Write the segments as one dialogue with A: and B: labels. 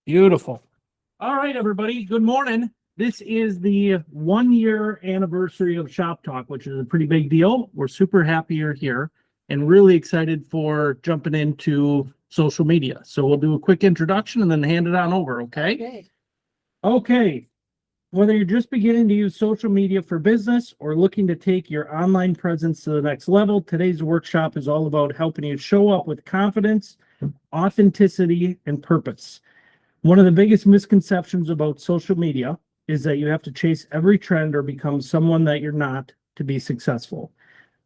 A: Beautiful. All right, everybody. Good morning. This is the 1 year anniversary of Shop Talk, which is a pretty big deal. We're super happy you're here and really excited for jumping into social media. So we'll do a quick introduction and then hand it on over. Okay. Okay. Whether you're just beginning to use social media for business or looking to take your online presence to the next level, today's workshop is all about helping you show up with confidence, authenticity, and purpose. One of the biggest misconceptions about social media is that you have to chase every trend or become someone that you're not to be successful.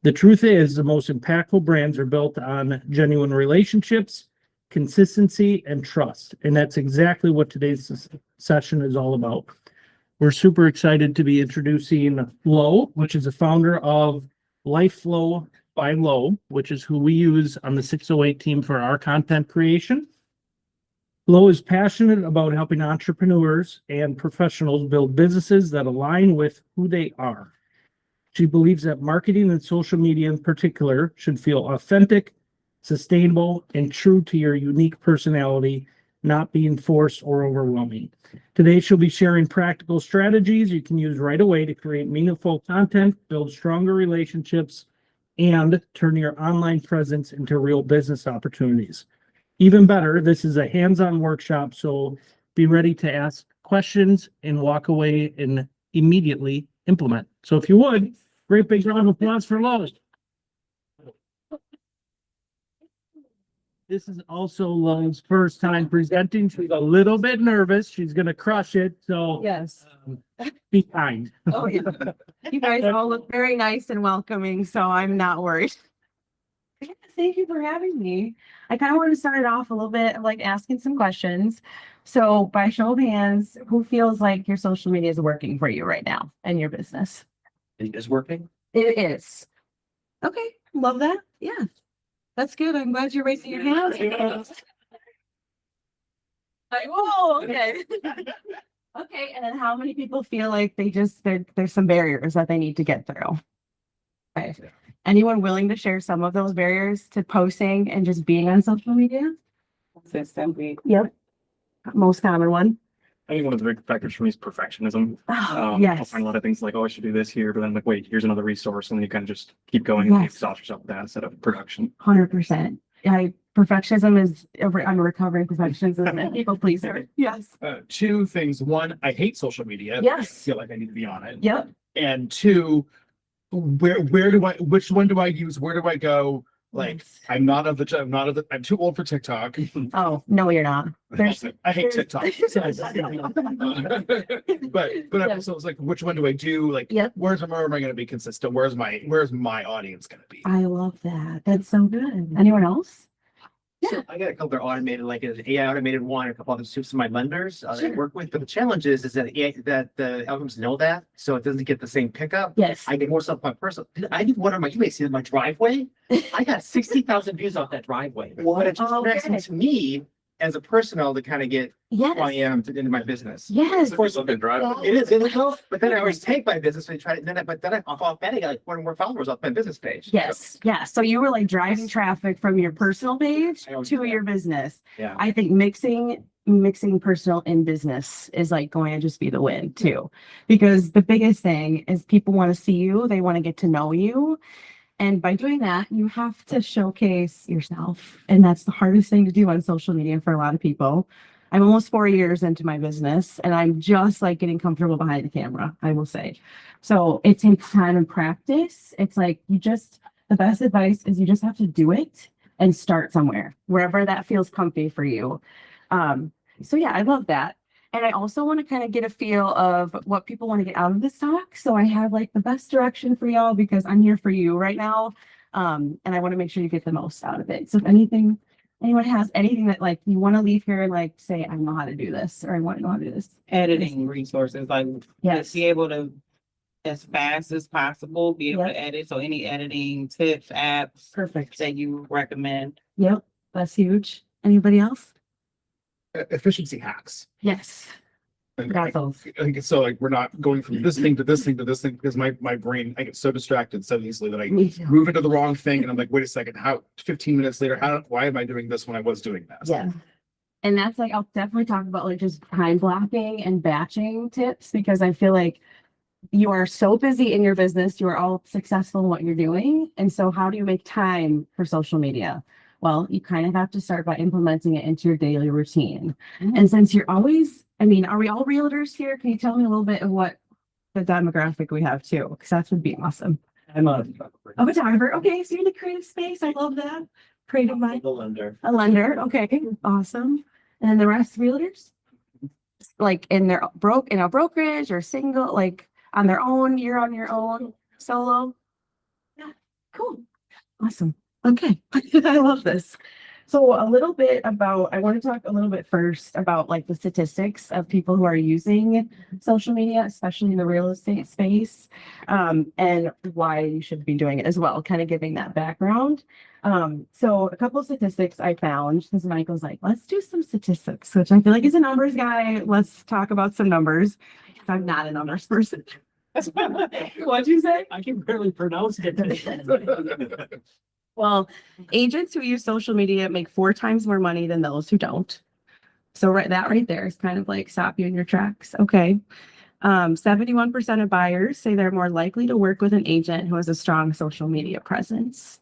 A: The truth is, the most impactful brands are built on genuine relationships, consistency, and trust. And that's exactly what today's session is all about. We're super excited to be introducing Lo, which is the founder of Life Flow by Lo, which is who we use on the 608 team for our content creation. Lo is passionate about helping entrepreneurs and professionals build businesses that align with who they are. She believes that marketing and social media in particular should feel authentic, sustainable, and true to your unique personality, not being forced or overwhelming. Today, she'll be sharing practical strategies you can use right away to create meaningful content, build stronger relationships, and turn your online presence into real business opportunities. Even better, this is a hands-on workshop, so be ready to ask questions and walk away and immediately implement. So if you would, great big round of applause for Lois. This is also Lois' first time presenting. She's a little bit nervous. She's going to crush it, so
B: Yes.
A: be kind.
B: Oh, yeah. You guys all look very nice and welcoming, so I'm not worried. Yes, thank you for having me. I kind of want to start it off a little bit like asking some questions. So by show of hands, who feels like your social media is working for you right now and your business?
C: It is working.
B: It is. Okay, love that. Yeah, that's good. I'm glad you're raising your hand. Oh, okay. Okay, and then how many people feel like there's some barriers that they need to get through? Okay. Anyone willing to share some of those barriers to posting and just being on social media?
D: Consistently.
B: Yep. Most common one.
C: I think one of the big factors for me is perfectionism.
B: Oh,
C: I'll
B: yes.
C: find a lot of things like, oh, I should do this here, but then I'm like, wait, here's another resource, and then you kind of just keep going and you
B: Yes.
C: exhaust yourself with that instead of production.
B: 100%. Perfectionism is, I'm a recovering perfectionism and people pleaser. Yes.
D: Two things. One, I hate social media.
B: Yes.
D: I feel like I need to be on it.
B: Yep.
D: And two, which one do I use? Where do I go? Like,
B: Yes.
D: I'm too old for TikTok.
B: Oh, no, you're not. There's,
D: I hate
B: there's-
D: TikTok. but I also was like, which one do I do? Like,
B: Yep.
D: where am I going to be consistent? Where's my audience going to be?
B: I love that. That's so good. Anyone else?
E: So I got a couple that are automated, like an AI automated one, a couple other soups of my lenders that I work with. But the challenge is that that the algorithms know that, so it doesn't get the same pickup.
B: Yes.
E: I get more stuff on my personal. I did one on my, you may see it in my driveway. I got 60,000 views off that driveway.
B: What?
E: But it just connects
B: Okay.
E: to me as a personal to kind of get who I
B: Yes.
E: am into my business.
B: Yes.
C: Of course, I've been driving.
E: It is illegal, but then I always take my business and try to, but then I off betting like 4 more followers off my business page.
B: Yes. Yeah. So you were like driving traffic from your personal page
E: I always
B: to
E: do that.
B: your business.
E: Yeah.
B: I think mixing personal and business is like going to just be the win too. Because the biggest thing is people want to see you, they want to get to know you. And by doing that, you have to showcase yourself. And that's the hardest thing to do on social media for a lot of people. I'm almost 4 years into my business and I'm just like getting comfortable behind the camera, I will say. So it takes time and practice. It's like the best advice is you just have to do it and start somewhere, wherever that feels comfy for you. So yeah, I love that. And I also want to kind of get a feel of what people want to get out of this talk. So I have like the best direction for y'all because I'm here for you right now. And I want to make sure you get the most out of it. So if anyone has anything that like you want to leave here and like say, I know how to do this, or I want to know how to do this.
D: Editing resources, like
B: Yes.
D: be able to, as fast as possible, be able
B: Yep.
D: to edit. So any editing tips, apps
B: Perfect.
D: that you recommend.
B: Yep. That's huge. Anybody else?
D: Efficiency hacks.
B: Yes.
D: And
B: Got those.
D: so like we're not going from this thing to this thing to this thing because my brain, I get so distracted so easily that I
B: Me too.
D: move into the wrong thing and I'm like, wait a second, how 15 minutes later, why am I doing this when I was doing that?
B: Yeah. And that's like, I'll definitely talk about like just time blocking and batching tips because I feel like you are so busy in your business, you are all successful in what you're doing. And so, how do you make time for social media? Well, you kind of have to start by implementing it into your daily routine. And since you're always, I mean, are we all realtors here? Can you tell me a little bit of what the demographic we have too? Because that would be awesome.
A: I'm a
B: A photographer. Okay, so you're in the creative space. I love that. Creative mind.
A: lender.
B: A lender. Okay, awesome. And then the rest realtors? Like in their in a brokerage or single, like on their own, you're on your own, solo. Yeah, cool. Awesome. Okay. I love this. So a little bit about, I want to talk a little bit first about like the statistics of people who are using social media, especially in the real estate space, and why you should be doing it as well, kind of giving that background. So a couple of statistics I found, because Michael's like, let's do some statistics, which I feel like is a numbers guy. Let's talk about some numbers. I'm not a numbers person. What'd you say?
A: I can barely pronounce it.
B: Well, agents who use social media make 4 times more money than those who don't. So that right there is kind of like stop you in your tracks. Okay. 71% of buyers say they're more likely to work with an agent who has a strong social media presence.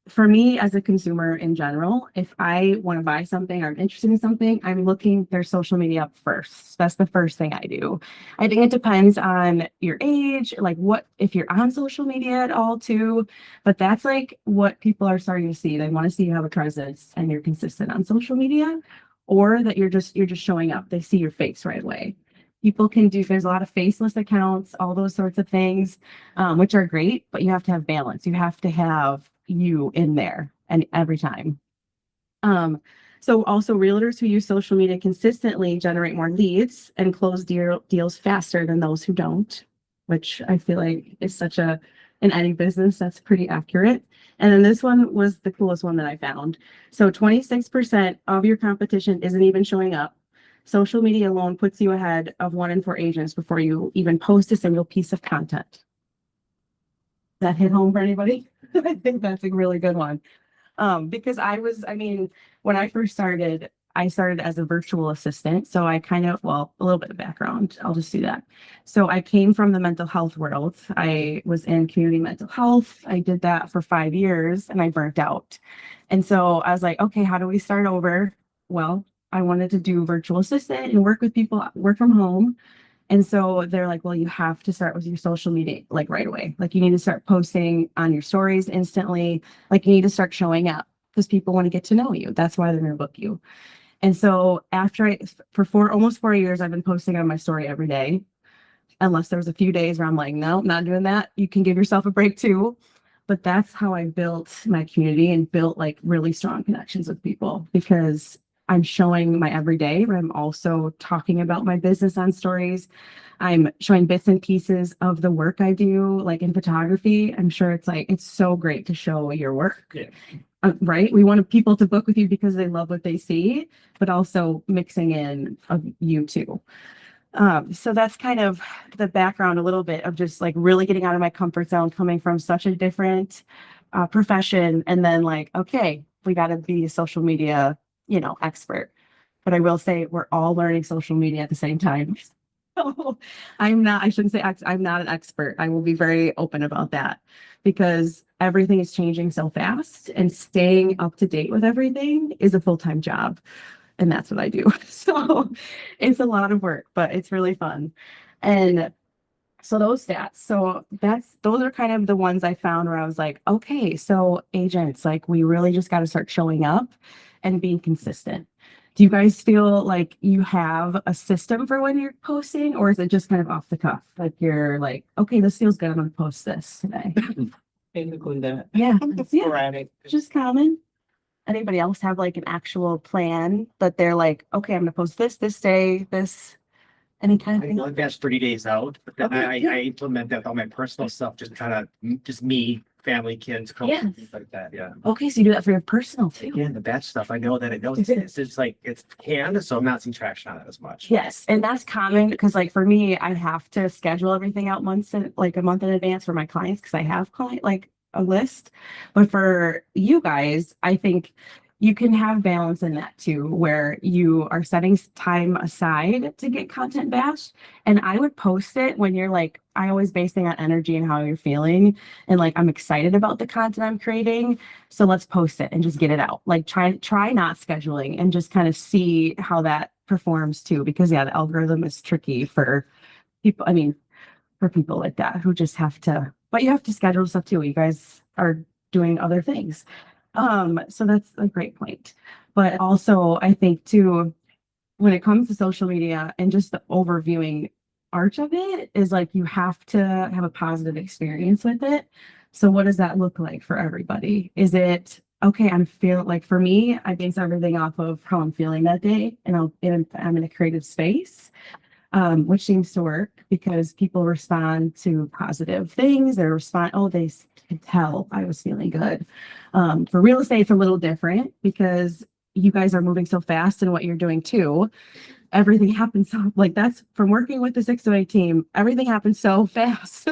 B: For me as a consumer in general, if I want to buy something or I'm interested in something, I'm looking their social media up first. That's the first thing I do. I think it depends on your age, like if you're on social media at all too, but that's like what people are starting to see. They want to see you have a presence and you're consistent on social media, or that you're just showing up. They see your face right away. People can there's a lot of faceless accounts, all those sorts of things, which are great, but you have to have balance. You have to have you in there and every time. So also realtors who use social media consistently generate more leads and close deals faster than those who don't, which I feel like is such in any business, that's pretty accurate. And then this one was the coolest one that I found. So 26% of your competition isn't even showing up. Social media alone puts you ahead of 1 in 4 agents before you even post a single piece of content. That hit home for anybody? I think that's a really good one. Because when I first started, I started as a virtual assistant. So I a little bit of background. I'll just do that. So I came from the mental health world. I was in community mental health. I did that for 5 years and I burnt out. And so I was like, okay, how do we start over? Well, I wanted to do virtual assistant and work with people, work from home. And so they're like, well, you have to start with your social media, like right away. Like you need to start posting on your stories instantly. Like you need to start showing up because people want to get to know you. That's why they're going to book you. And so for almost 4 years, I've been posting on my story every day, unless there was a few days where I'm like, no, not doing that. You can give yourself a break too. But that's how I built my community and built like really strong connections with people, because I'm showing my everyday, but I'm also talking about my business on stories. I'm showing bits and pieces of the work I do, like in photography. I'm sure it's so great to show your work.
A: Yeah.
B: Right? We want people to book with you because they love what they see, but also mixing in of you too. So that's kind of the background a little bit of just like really getting out of my comfort zone, coming from such a different profession. And then like, okay, we got to be a social media expert. But I will say we're all learning social media at the same time. So I'm not an expert. I will be very open about that because everything is changing so fast and staying up to date with everything is a full-time job. And that's what I do. So it's a lot of work, but it's really fun. And so those stats, those are kind of the ones I found where I was like, okay, so agents, like we really just got to start showing up and being consistent. Do you guys feel like you have a system for when you're posting, or is it just kind of off the cuff? Like you're like, okay, this feels good. I'm going to post this today.
A: Basically that.
B: Yeah. Yeah.
A: Sporadic.
B: Just common. Anybody else have like an actual plan that they're like, okay, I'm going to post this day, this, any kind of
E: I
B: thing?
E: know that's 30 days out, but then
B: Okay, yeah.
E: I implement that all my personal stuff, just me, family, kids,
B: Yeah.
E: things like that, yeah.
B: Okay, so you do that for your personal too.
E: Again, the batch stuff, I know that it knows it's just like, it's canned, so I'm not seeing traction on it as much.
B: Yes, and that's common because like for me, I have to schedule everything out a month in advance for my clients because I have a list. But for you guys, I think you can have balance in that too, where you are setting time aside to get content bashed. And I would post it when you're like, I always base things on energy and how you're feeling. And like, I'm excited about the content I'm creating. So let's post it and just get it out. Like try not scheduling and just kind of see how that performs too. Because yeah, the algorithm is tricky for people. I mean, for people like that who just have to, but you have to schedule stuff too. You guys are doing other things. So that's a great point. But also I think too, when it comes to social media and just the overviewing arch of it is like, you have to have a positive experience with it. So what does that look like for everybody? Is it, okay, I'm feeling like, for me, I base everything off of how I'm feeling that day, and I'm in a creative space, which seems to work because people respond to positive things. They respond, oh, they can tell I was feeling good. For real estate, it's a little different because you guys are moving so fast in what you're doing too. Everything happens so, like, that's from working with the 608 team. Everything happens so fast.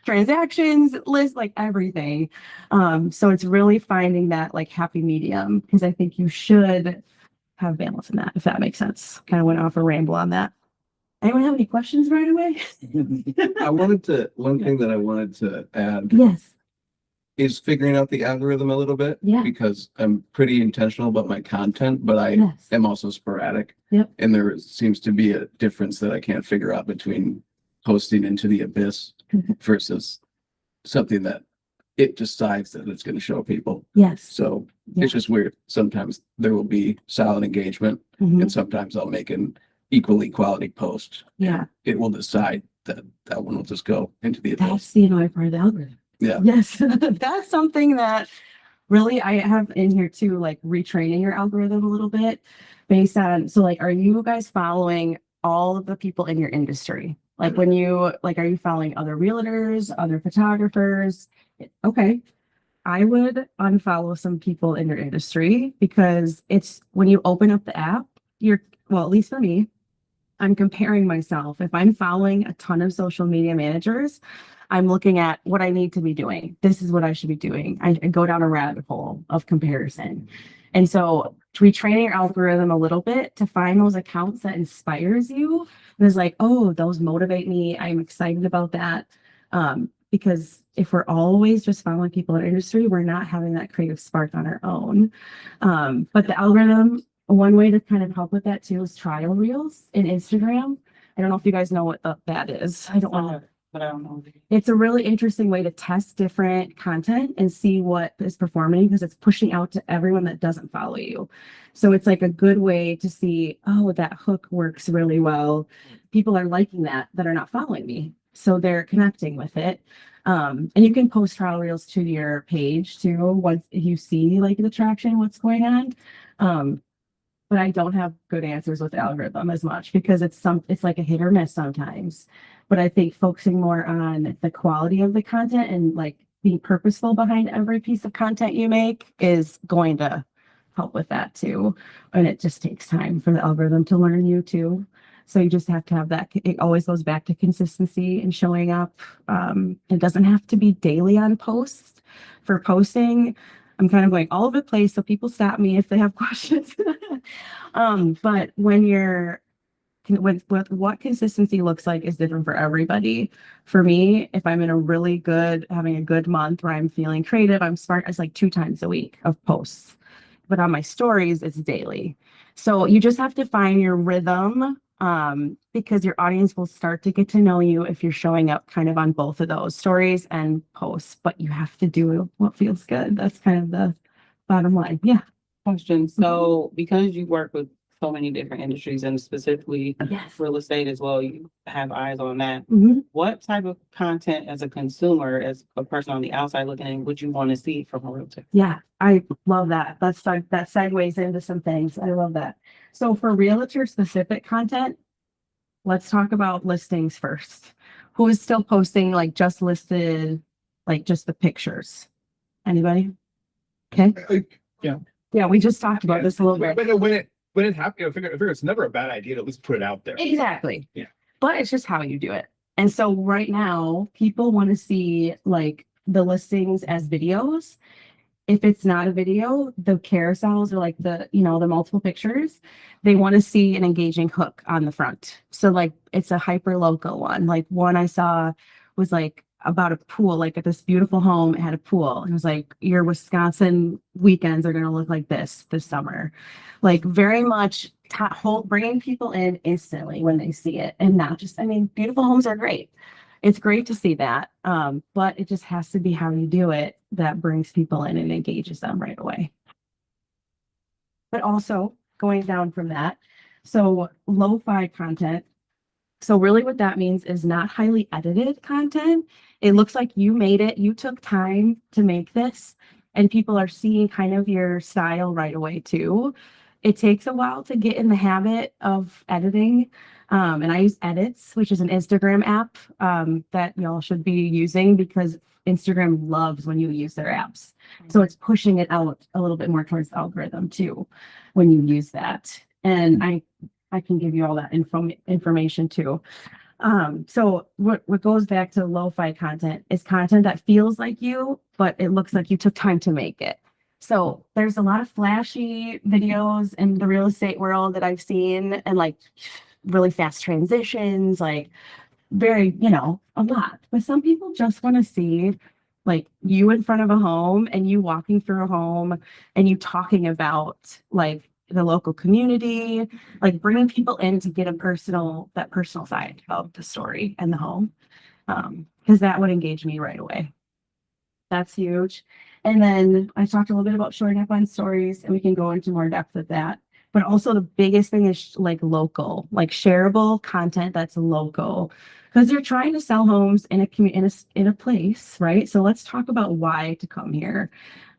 B: Transactions, list, like everything. So it's really finding that like happy medium, because I think you should have balance in that, if that makes sense. Kind of went off a ramble on that. Anyone have any questions right away?
F: One thing that I wanted to add
B: Yes.
F: is figuring out the algorithm a little bit.
B: Yeah.
F: Because I'm pretty intentional about my content, but I
B: Yes.
F: am also sporadic.
B: Yep.
F: And there seems to be a difference that I can't figure out between posting into the abyss versus something that it decides that it's going to show people.
B: Yes.
F: So
B: Yeah.
F: it's just weird. Sometimes there will be solid engagement
B: Mhm.
F: and sometimes I'll make an equally quality post.
B: Yeah.
F: It will decide that one will just go into the abyss.
B: That's the annoying part of the algorithm.
F: Yeah.
B: Yes. That's something that really I have in here too, like retraining your algorithm a little bit based on, so like, are you guys following all of the people in your industry? Like when you, like, are you following other realtors, other photographers? Okay. I would unfollow some people in your industry because it's when you open up the app, well, at least for me, I'm comparing myself. If I'm following a ton of social media managers, I'm looking at what I need to be doing. This is what I should be doing. I go down a rabbit hole of comparison. And so retraining your algorithm a little bit to find those accounts that inspires you. And it's like, oh, those motivate me. I'm excited about that. Because if we're always just following people in our industry, we're not having that creative spark on our own. But the algorithm, one way to kind of help with that too is trial reels in Instagram. I don't know if you guys know what that is. I don't want to.
G: But I don't know.
B: It's a really interesting way to test different content and see what is performing because it's pushing out to everyone that doesn't follow you. So it's like a good way to see, oh, that hook works really well. People are liking that are not following me. So they're connecting with it. And you can post trial reels to your page too once you see like the traction, what's going on. But I don't have good answers with the algorithm as much because it's like a hit or miss sometimes. But I think focusing more on the quality of the content and like being purposeful behind every piece of content you make is going to help with that too. And it just takes time for the algorithm to learn you too. So you just have to have that. It always goes back to consistency and showing up. It doesn't have to be daily on posts. For posting, I'm kind of going all over the place, so people stop me if they have questions. But what consistency looks like is different for everybody. For me, if I'm in having a good month where I'm feeling creative, I'm smart, it's like 2 times a week of posts. But on my stories, it's daily. So you just have to find your rhythm, because your audience will start to get to know you if you're showing up kind of on both of those stories and posts, but you have to do what feels good. That's kind of the bottom line. Yeah.
G: Question. So because you work with so many different industries and specifically
B: Yes.
G: real estate as well, you have eyes on that.
B: Mhm.
G: What type of content as a consumer, as a person on the outside looking in, would you want to see from a realtor?
B: Yeah, I love that. That segues into some things. I love that. So for realtor specific content, let's talk about listings first. Who is still posting like just listed, like just the pictures? Anybody? Okay.
D: Yeah.
B: Yeah, we just talked about this a little bit.
D: When it happens, I figure it's never a bad idea to at least put it out there.
B: Exactly.
D: Yeah.
B: But it's just how you do it. And so right now, people want to see like the listings as videos. if it's not a video, the carousels or like the, the multiple pictures, they want to see an engaging hook on the front. So like it's a hyper local one. Like one I saw was like about a pool, like at this beautiful home, it had a pool. And it was like, your Wisconsin weekends are going to look like this summer. Like very much bringing people in instantly when they see it, and not just, I mean, beautiful homes are great. It's great to see that. But it just has to be how you do it that brings people in and engages them right away. But also going down from that, so lo-fi content. So really what that means is not highly edited content. It looks like you made it, you took time to make this, and people are seeing kind of your style right away too. It takes a while to get in the habit of editing. And I use Edits, which is an Instagram app that y'all should be using because Instagram loves when you use their apps. So it's pushing it out a little bit more towards the algorithm too when you use that. And I can give you all that information too. So what goes back to lo-fi content is content that feels like you, but it looks like you took time to make it. So there's a lot of flashy videos in the real estate world that I've seen, and like really fast transitions, like very, a lot. But some people just want to see like you in front of a home and you walking through a home and you talking about like the local community, like bringing people in to get that personal side of the story and the home. Because that would engage me right away. That's huge. And then I talked a little bit about showing up on stories, and we can go into more depth of that. But also the biggest thing is like local, like shareable content that's local, because you're trying to sell homes in a place, right? So let's talk about why to come here.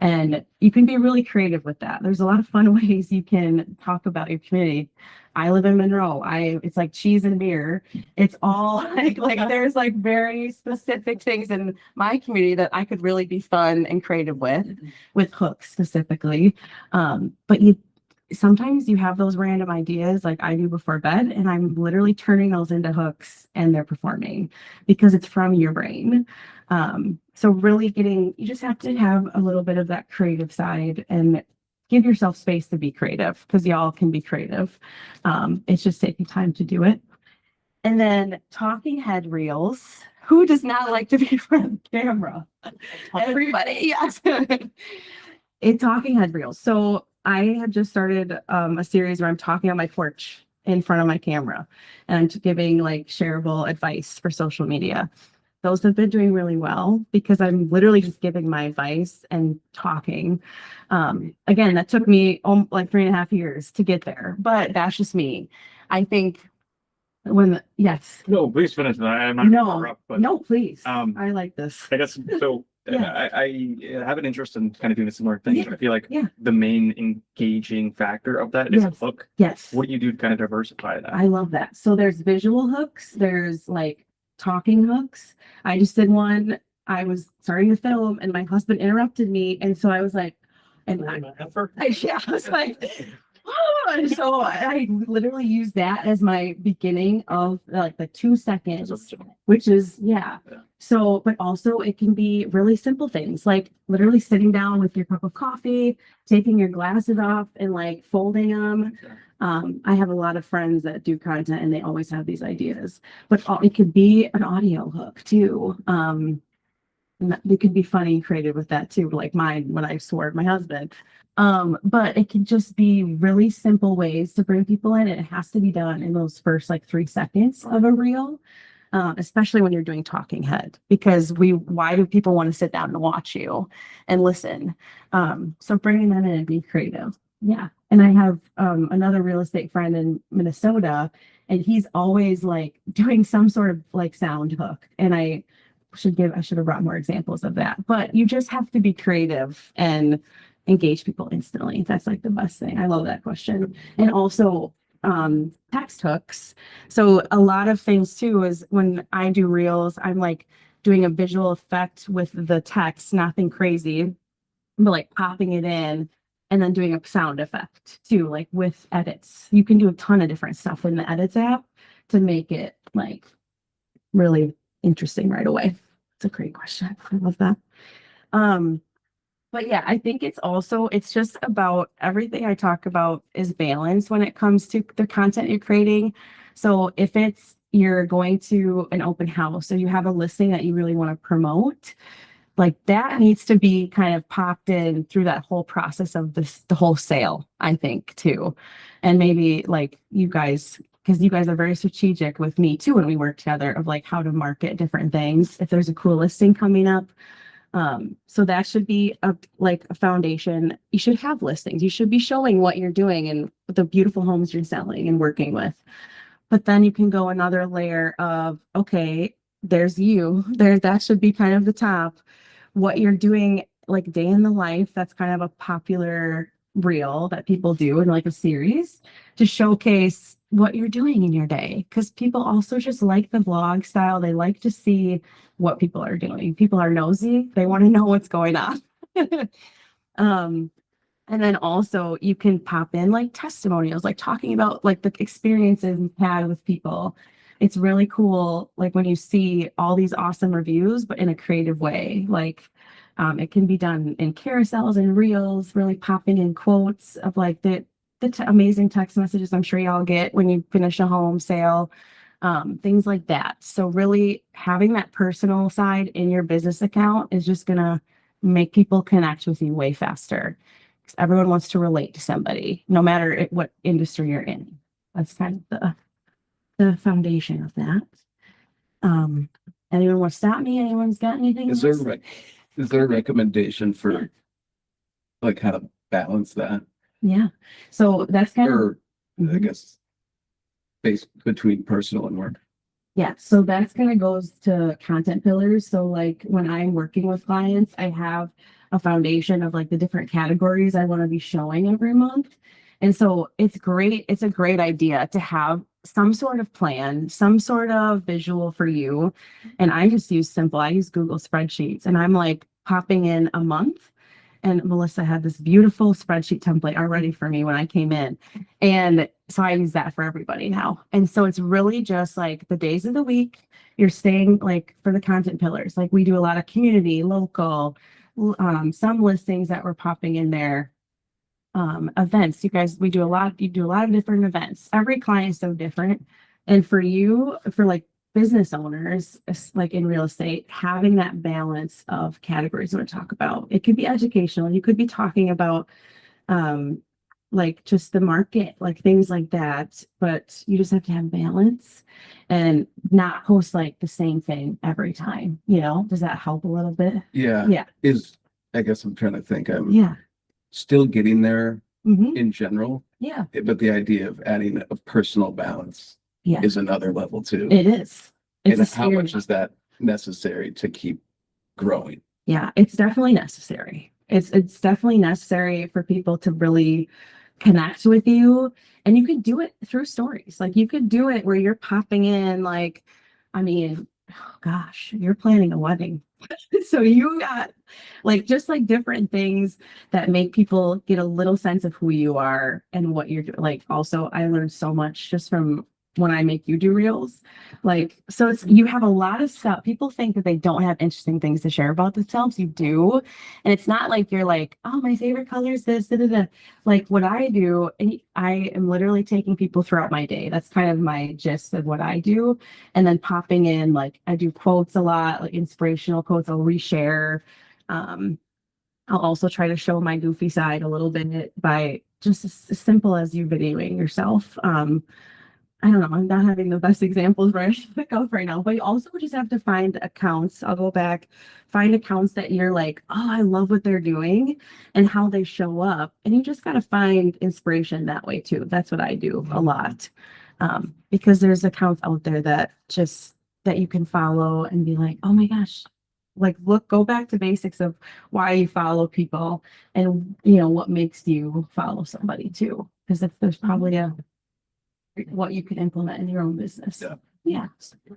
B: And you can be really creative with that. There's a lot of fun ways you can talk about your community. I live in Monroe. It's like cheese and beer. It's all like there's like very specific things in my community that I could really be fun and creative with hooks specifically. But sometimes you have those random ideas like I do before bed, and I'm literally turning those into hooks and they're performing because it's from your brain. So really you just have to have a little bit of that creative side and give yourself space to be creative, because y'all can be creative. It's just taking time to do it. And then talking head reels. Who does not like to be in front of the camera? Everybody, yes. It's talking head reels. So I have just started a series where I'm talking on my porch in front of my camera and giving like shareable advice for social media. Those have been doing really well because I'm literally just giving my advice and talking. Again, that took me like 3.5 years to get there, but that's just me. I think yes.
C: No, please finish that. I'm not
B: No,
C: gonna interrupt, but
B: no, please.
C: um,
B: I like this.
C: I guess so.
B: Yeah.
C: I have an interest in kind of doing a similar thing.
B: Yeah,
C: I feel like
B: yeah.
C: the main engaging factor of that is a
B: Yes.
C: hook.
B: Yes.
C: What do you do to kind of diversify that?
B: I love that. So there's visual hooks, there's like talking hooks. I just did one. I was starting to film and my husband interrupted me. And so I was like, and I was like, oh, and so I literally used that as my beginning of like the 2 seconds, which is, yeah. So, but also it can be really simple things like literally sitting down with your cup of coffee, taking your glasses off and like folding them. I have a lot of friends that do content and they always have these ideas, but it could be an audio hook too. They could be funny and creative with that too, like mine when I swore at my husband. But it can just be really simple ways to bring people in. And it has to be done in those first like 3 seconds of a reel, especially when you're doing talking head, because why do people want to sit down and watch you and listen? So bringing them in and be creative. Yeah. And I have another real estate friend in Minnesota, and he's always like doing some sort of like sound hook. And I should have brought more examples of that, but you just have to be creative and engage people instantly. That's like the best thing. I love that question. And also text hooks. So a lot of things too is when I do reels, I'm like doing a visual effect with the text, nothing crazy, but like popping it in and then doing a sound effect too, like with edits. You can do a ton of different stuff in the edits app to make it like really interesting right away. It's a great question. I love that. But yeah, I think it's just about everything I talk about is balance when it comes to the content you're creating. So if you're going to an open house or you have a listing that you really want to promote, like that needs to be kind of popped in through that whole process of the whole sale, I think too. And maybe like you guys, because you guys are very strategic with me too when we work together of like how to market different things. If there's a cool listing coming up, so that should be like a foundation. You should have listings. You should be showing what you're doing and the beautiful homes you're selling and working with. But then you can go another layer of, okay, there's you. That should be kind of the top. What you're doing, like day in the life, that's kind of a popular reel that people do in like a series to showcase what you're doing in your day. Because people also just like the vlog style. They like to see what people are doing. People are nosy. They want to know what's going on. And then also you can pop in like testimonials, like talking about like the experiences you've had with people. It's really cool, like when you see all these awesome reviews, but in a creative way. Like it can be done in carousels and reels, really popping in quotes of like the amazing text messages I'm sure y'all get when you finish a home sale, things like that. So really having that personal side in your business account is just gonna make people connect with you way faster. Because everyone wants to relate to somebody, no matter what industry you're in. That's kind of the foundation of that. Anyone want to stop me? Anyone's got anything?
F: Is there a recommendation for like how to balance that?
B: Yeah. So that's kind of,
F: Or I
B: Mhm.
F: guess space between personal and work?
B: Yeah. So that's kind of goes to content pillars. So like when I'm working with clients, I have a foundation of like the different categories I want to be showing every month. And so it's great. It's a great idea to have some sort of plan, some sort of visual for you. And I just use simple, I use Google spreadsheets and I'm like popping in a month. And Melissa had this beautiful spreadsheet template already for me when I came in. And so I use that for everybody now. And so it's really just like the days of the week, you're staying like for the content pillars. Like we do a lot of community, local, some listings that we're popping in there. Events, you guys, you do a lot of different events. Every client is so different. And for you, for like business owners, like in real estate, having that balance of categories we want to talk about. It could be educational. You could be talking about like just the market, like things like that. But you just have to have balance and not post like the same thing every time. Does that help a little bit?
F: Yeah.
B: Yeah.
F: I guess I'm trying to think. I'm
B: Yeah.
F: still getting there
B: Hmm.
F: in general,
B: Yeah.
F: but the idea of adding a personal balance
B: Yeah.
F: is another level too.
B: It is. It's
F: And
B: a
F: how much
B: scary-
F: is that necessary to keep growing?
B: Yeah, it's definitely necessary. It's definitely necessary for people to really connect with you. And you could do it through stories. Like you could do it where you're popping in, like, I mean, oh gosh, you're planning a wedding. So you got like just like different things that make people get a little sense of who you are and what you're doing. Like also I learned so much just from when I make you do reels. Like, so you have a lot of stuff. People think that they don't have interesting things to share about themselves. You do. And it's not like you're like, oh, my favorite color is this, da, da, da. Like what I do, and I am literally taking people throughout my day. That's kind of my gist of what I do. And then popping in, like I do quotes a lot, like inspirational quotes. I'll reshare. I'll also try to show my goofy side a little bit by just as simple as you videoing yourself. I don't know, I'm not having the best examples right off right now, but you also just have to find accounts. I'll go back, find accounts that you're like, oh, I love what they're doing and how they show up. And you just got to find inspiration that way too. That's what I do a lot. Because there's accounts out there that you can follow and be like, oh my gosh, like go back to basics of why you follow people and what makes you follow somebody too. Because if there's probably what you could implement in your own business.
F: Yeah.
B: Yeah.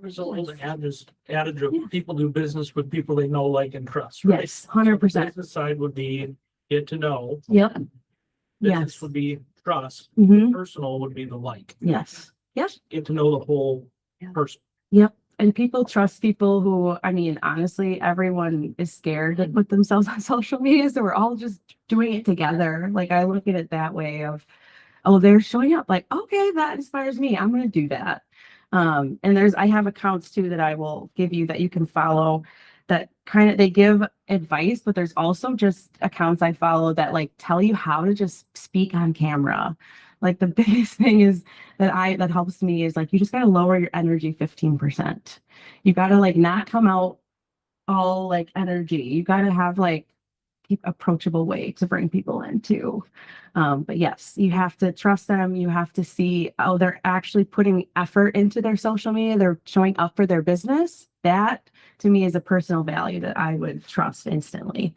A: There's an old adage of people do business with people they know, like, and trust, right?
B: Yes, 100%.
A: Business side would be get to know.
B: Yep.
A: Business
B: Yes.
A: would be trust.
B: Hmm.
A: Personal would be the like.
B: Yes. Yep.
A: Get to know the whole person.
B: Yep. and people trust people who, I mean, honestly, everyone is scared to put themselves on social media. So we're all just doing it together. Like I look at it that way of, oh, they're showing up like, okay, that inspires me. I'm going to do that. And I have accounts too that I will give you that you can follow that kind of, they give advice, but there's also just accounts I follow that like tell you how to just speak on camera. Like the biggest thing is that helps me is like, you just got to lower your energy 15%. You got to like not come out all like energy. You got to have like approachable way to bring people in too. But yes, you have to trust them. You have to see, oh, they're actually putting effort into their social media. They're showing up for their business. That to me is a personal value that I would trust instantly.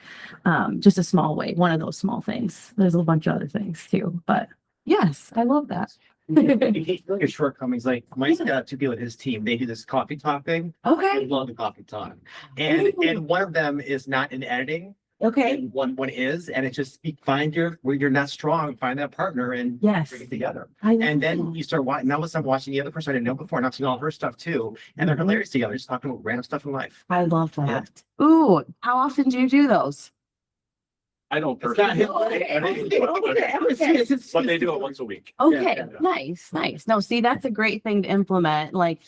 B: Just a small way, one of those small things. There's a bunch of other things too, but yes, I love that.
E: He's like a shortcomings. Like Mike's got two people in his team. They do this coffee talk thing. I
B: Okay.
E: love the coffee talk. And one of them is not in editing.
B: Okay.
E: And one is, and it's just find where you're not strong, find that partner and
B: Yes.
E: bring it together.
B: I know.
E: And then you start watching. Now I'm watching the other person I didn't know before, and I'm seeing all her stuff too. And they're hilarious together, just talking about random stuff in life.
B: I love that. Ooh, how often do you do those?
C: I don't
E: It's not
C: personally,
E: him.
B: Okay.
C: but they do it once a week.
B: Okay,
E: Yeah.
B: nice. No, see, that's a great thing to implement, like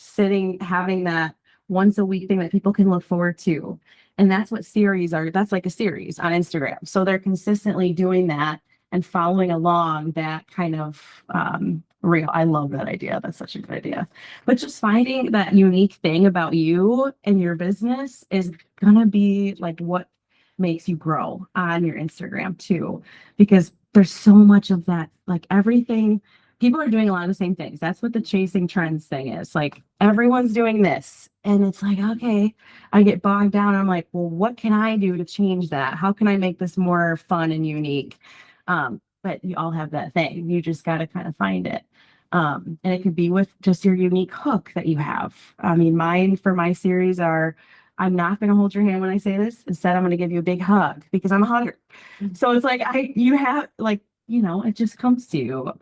B: having that once a week thing that people can look forward to. And that's what series are. That's like a series on Instagram. So they're consistently doing that and following along that kind of real. I love that idea. That's such a good idea. But just finding that unique thing about you and your business is gonna be like what makes you grow on your Instagram too, because there's so much of that, like everything, people are doing a lot of the same things. That's what the chasing trends thing is. Like everyone's doing this. And it's like, okay, I get bogged down. I'm like, well, what can I do to change that? How can I make this more fun and unique? But you all have that thing. You just got to kind of find it. And it could be with just your unique hook that you have. I mean, mine for my series are, I'm not going to hold your hand when I say this. Instead, I'm going to give you a big hug because I'm a hugger. So it's like, you have like, it just comes to you.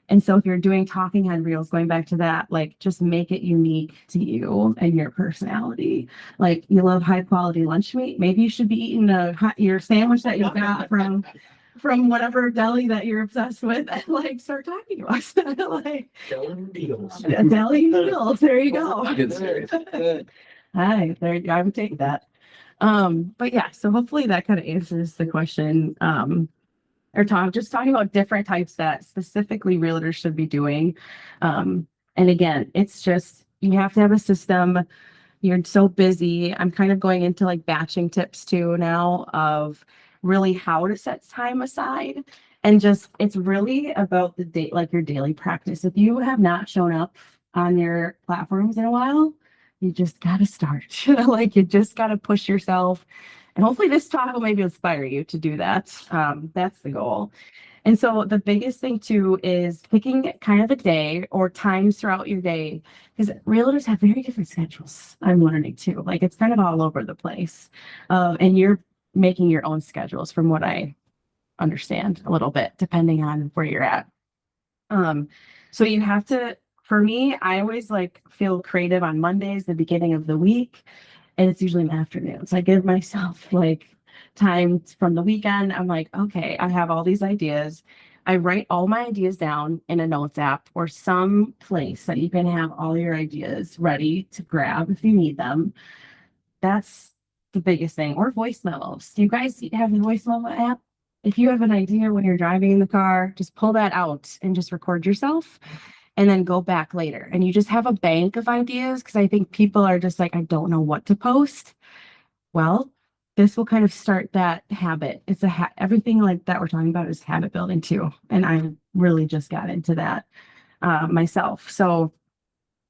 B: And so if you're doing talking head reels, going back to that, like just make it unique to you and your personality. Like you love high quality lunch meat. Maybe you should be eating your sandwich that you got from whatever deli that you're obsessed with, and like start talking to us. Like deli meals. There you go.
F: Good series.
B: Hi, there I would take that. But yeah, so hopefully that kind of answers the question. Or just talking about different types that specifically realtors should be doing. And again, it's just, you have to have a system. You're so busy. I'm kind of going into like batching tips too now of really how to set time aside. And just, it's really about the day, like your daily practice. If you have not shown up on your platforms in a while, you just got to start. Like you just got to push yourself. And hopefully this talk will maybe inspire you to do that. That's the goal. And so the biggest thing too is picking kind of a day or times throughout your day, because realtors have very different schedules. I'm learning too. Like it's kind of all over the place. And you're making your own schedules from what I understand a little bit, depending on where you're at. So you have to, for me, I always like feel creative on Mondays, the beginning of the week. And it's usually in the afternoons. I give myself like time from the weekend. I'm like, okay, I have all these ideas. I write all my ideas down in a notes app or some place that you can have all your ideas ready to grab if you need them. That's the biggest thing. Or voice memos. Do you guys have the voice memo app? If you have an idea when you're driving in the car, just pull that out and just record yourself. And then go back later and you just have a bank of ideas, because I think people are just like, I don't know what to post. Well, this will kind of start that habit. It's everything like that we're talking about is habit building too. And I really just got into that myself. So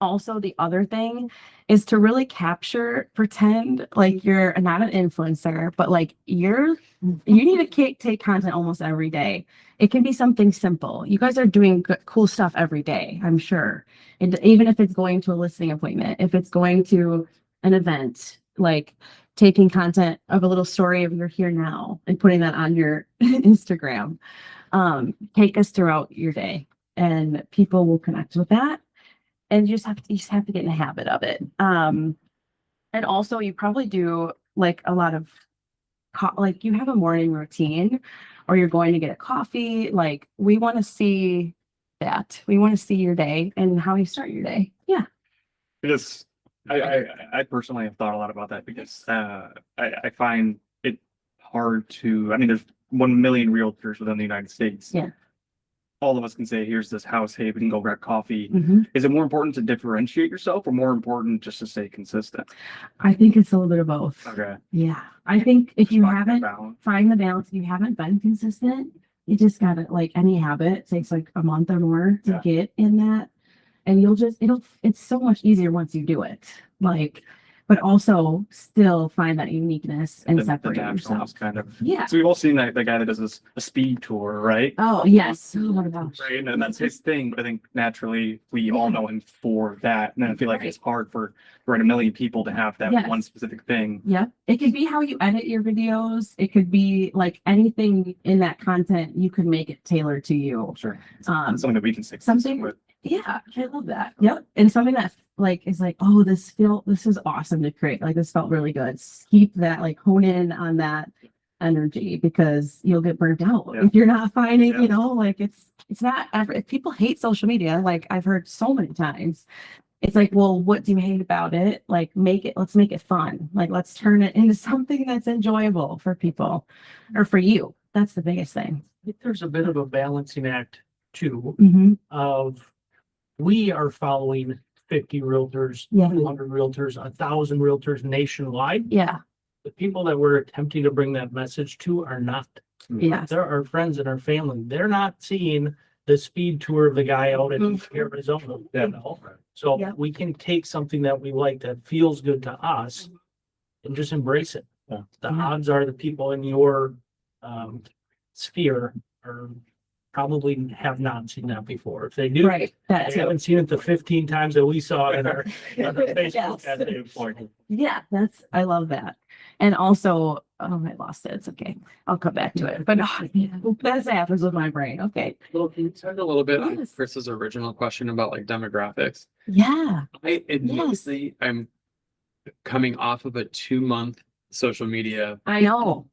B: also the other thing is to really pretend like you're not an influencer, but like you need to take content almost every day. It can be something simple. You guys are doing cool stuff every day, I'm sure. And even if it's going to a listing appointment, if it's going to an event, like taking content of a little story of you're here now and putting that on your Instagram, take us throughout your day and people will connect with that. and you just have to get in the habit of it. And also you probably do like a lot of like you have a morning routine or you're going to get a coffee. Like we want to see that. We want to see your day and how you start your day. Yeah.
C: Because I personally have thought a lot about that because I find it hard to, I mean, there's 1 million realtors within the United States.
B: Yeah.
C: All of us can say, here's this house, hey, we can go grab coffee.
B: Mhm.
C: Is it more important to differentiate yourself or more important just to stay consistent?
B: I think it's a little bit of both.
C: Okay.
B: Yeah. I think if you
C: Find that
B: haven't
C: balance.
B: find the balance, if you haven't been consistent, you just gotta like any habit takes like a month or more to
C: Yeah.
B: get in that. And it's so much easier once you do it. Like, but also still find that uniqueness and
C: The
B: separate
C: naturalness
B: yourself.
C: kind of.
B: Yeah.
C: So we've all seen that the guy that does a speed tour, right?
B: Oh, yes. Oh my gosh.
C: Right, and that's his thing. But I think naturally we all know him for that. And I feel like it's hard for 1 million people to have that
B: Yes.
C: one specific thing.
B: Yep. It could be how you edit your videos. It could be like anything in that content, you could make it tailored to you.
C: Sure.
B: Um,
C: Something that we can stick
B: something-
C: with.
B: Yeah, I love that. Yep. And something that like is like, oh, this is awesome to create. Like this felt really good. Keep that, like hone in on that energy because you'll get burnt out
C: Yeah.
B: if you're not finding,
C: Yeah.
B: you know, like it's not ever, if people hate social media, like I've heard so many times. It's like, well, what do you hate about it? Like let's make it fun. Like let's turn it into something that's enjoyable for people or for you. That's the biggest thing.
A: I think there's a bit of a balancing act too
B: Mm-hmm.
A: of we are following 50 realtors,
B: Yeah.
A: 200 realtors, 1,000 realtors nationwide.
B: Yeah.
A: The people that we're attempting to bring that message to are not.
B: Yes.
A: They're our friends and our family. They're not seeing the speed tour of the guy out in
B: Mhm.
A: Arizona.
C: Yeah.
A: You know? So
B: Yeah.
A: we can take something that we like that feels good to us and just embrace it.
C: Yeah.
A: The
B: Yeah.
A: odds are the people in your sphere are probably have not seen that before. If they do,
B: Right. That
A: they
B: too.
A: haven't seen it the 15 times that we saw it in our Facebook
B: Yes.
A: at the point.
B: Yeah, I love that. And also, oh, I lost it. It's okay. I'll come back to it. But that happens with my brain. Okay.
H: Well, can you talk a little bit on
B: Yes.
H: Chris's original question about like demographics?
B: Yeah.
H: I admittedly, I'm coming off of a 2-month social media
B: I know.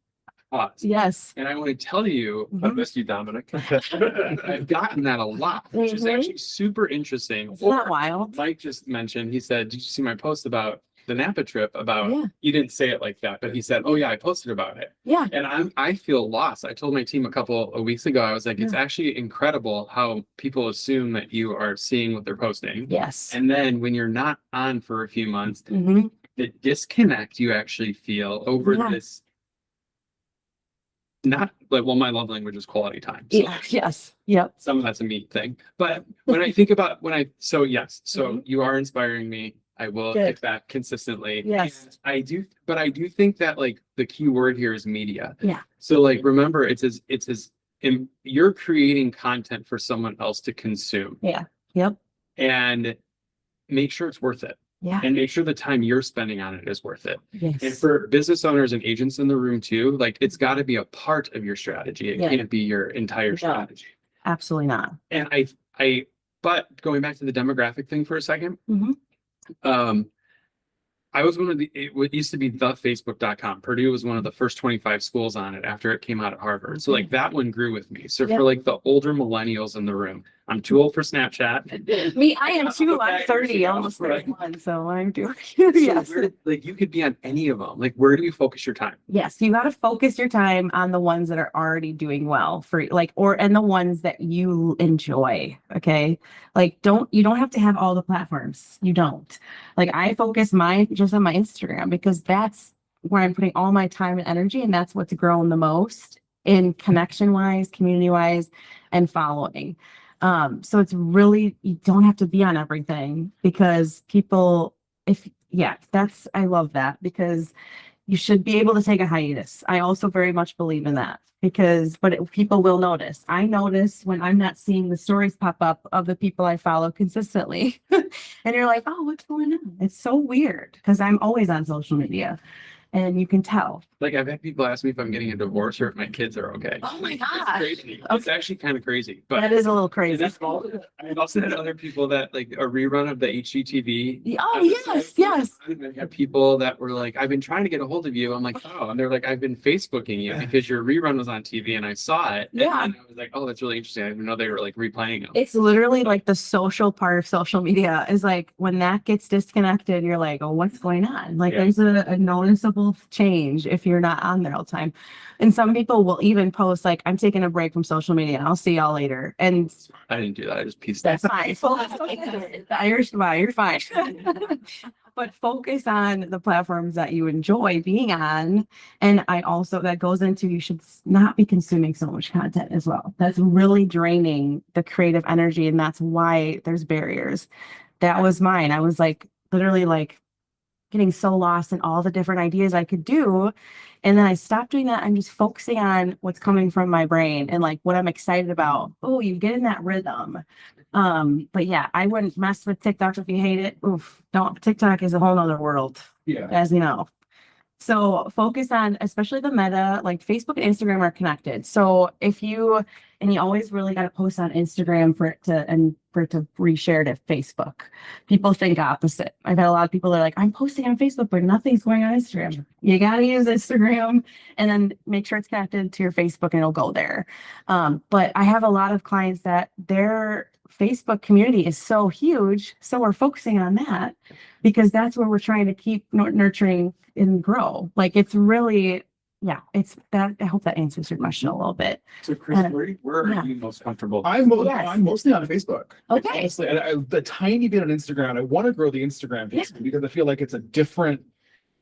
H: pause.
B: Yes.
H: And I want to tell you,
D: I
B: Mhm.
D: missed you, Dominic.
H: I've gotten that a lot, which is
B: Mhm.
H: actually super interesting.
B: Isn't that wild?
H: Mike just mentioned, he said, did you see my post about the Napa trip about,
B: Yeah.
H: you didn't say it like that, but he said, oh yeah, I posted about it.
B: Yeah.
H: And I feel lost. I told my team a couple of weeks ago, I was like, it's actually incredible how people assume that you are seeing what they're posting.
B: Yes.
H: And then when you're not on for a few months,
B: Hmm.
H: the disconnect you actually feel over
B: Yeah.
H: this. Not like, well, my love language is quality time. So
B: Yeah. Yes. Yep.
H: some of that's a me thing. But when I think about so yes, so
B: Mhm.
H: you are inspiring me. I will
B: Good.
H: hit that consistently.
B: Yes.
H: And I do, but I do think that like the key word here is media.
B: Yeah.
H: So like, remember, you're creating content for someone else to consume
B: Yep.
H: and make sure it's worth it
B: Yeah.
H: and make sure the time you're spending on it is worth it. And
B: Yes.
H: for business owners and agents in the room too, like it's got to be a part of your strategy. It
B: Yeah.
H: can't be your entire
B: No.
H: strategy.
B: Absolutely not.
H: And but going back to the demographic thing for a second,
B: Mhm.
H: I was it used to be thefacebook.com. Purdue was one of the first 25 schools on it after it came out of Harvard. So like that one grew with me. So
B: Yeah.
H: for like the older millennials in the room, I'm too old for Snapchat.
B: Me, I am too. I'm
H: Okay,
B: 30,
H: yeah,
B: almost
H: right.
B: 31. So I'm doing,
H: So
B: yes.
H: like you could be on any of them. Like where do you focus your time?
B: Yes, you got to focus your time on the ones that are already doing well for like, and the ones that you enjoy. Okay. Like you don't have to have all the platforms. You don't. Like I focus mine just on my Instagram because that's where I'm putting all my time and energy. And that's what's grown the most in connection wise, community wise, and following. So it's really, you don't have to be on everything because people, I love that because you should be able to take a hiatus. I also very much believe in that people will notice. I notice when I'm not seeing the stories pop up of the people I follow consistently. And you're like, oh, what's going on? It's so weird because I'm always on social media. and you can tell.
H: Like I've had people ask me if I'm getting a divorce or if my kids are okay.
B: Oh my
H: It's
B: gosh.
H: crazy. It's actually kind of crazy, but
B: That is a little
H: and
B: crazy.
H: that's all. I've also had other people that like a rerun of the HGTV.
B: Oh, yes, yes.
H: I've had people that were like, I've been trying to get a hold of you. I'm like, oh, and they're like, I've been Facebooking you because your rerun was on TV and I saw it.
B: Yeah.
H: And I was like, oh, that's really interesting. I didn't know they were like replaying them.
B: It's literally like the social part of social media is like when that gets disconnected, you're like, oh, what's going on? Like
H: Yeah.
B: there's a noticeable change if you're not on there all the time. And some people will even post like, I'm taking a break from social media. I'll see y'all later. And
H: I didn't do that. I just pieced
B: that's
H: that.
B: fine. So that's okay. You're fine. But focus on the platforms that you enjoy being on. And I also, that goes into, you should not be consuming so much content as well. That's really draining the creative energy. And that's why there's barriers. That was mine. I was like, literally like getting so lost in all the different ideas I could do. And then I stopped doing that. I'm just focusing on what's coming from my brain and like what I'm excited about. Oh, you get in that rhythm. But yeah, I wouldn't mess with TikTok if you hate it. Oof, don't. TikTok is a whole nother world,
D: Yeah.
B: as you know. So focus on, especially the meta, like Facebook and Instagram are connected. So if you, and you always really got to post on Instagram for it to reshare to Facebook. People think opposite. I've had a lot of people that are like, I'm posting on Facebook, but nothing's going on Instagram. You got to use Instagram and then make sure it's connected to your Facebook and it'll go there. But I have a lot of clients that their Facebook community is so huge. So we're focusing on that because that's where we're trying to keep nurturing and grow. Like it's really, yeah, it's that. I hope that answers your question a little bit.
C: So Chris,
B: Uh,
C: where
B: yeah.
C: are you most comfortable?
B: Yes.
D: I'm mostly on Facebook.
B: Okay.
D: Honestly, the tiny bit on Instagram. I want to grow the Instagram piece because I feel like it's a different.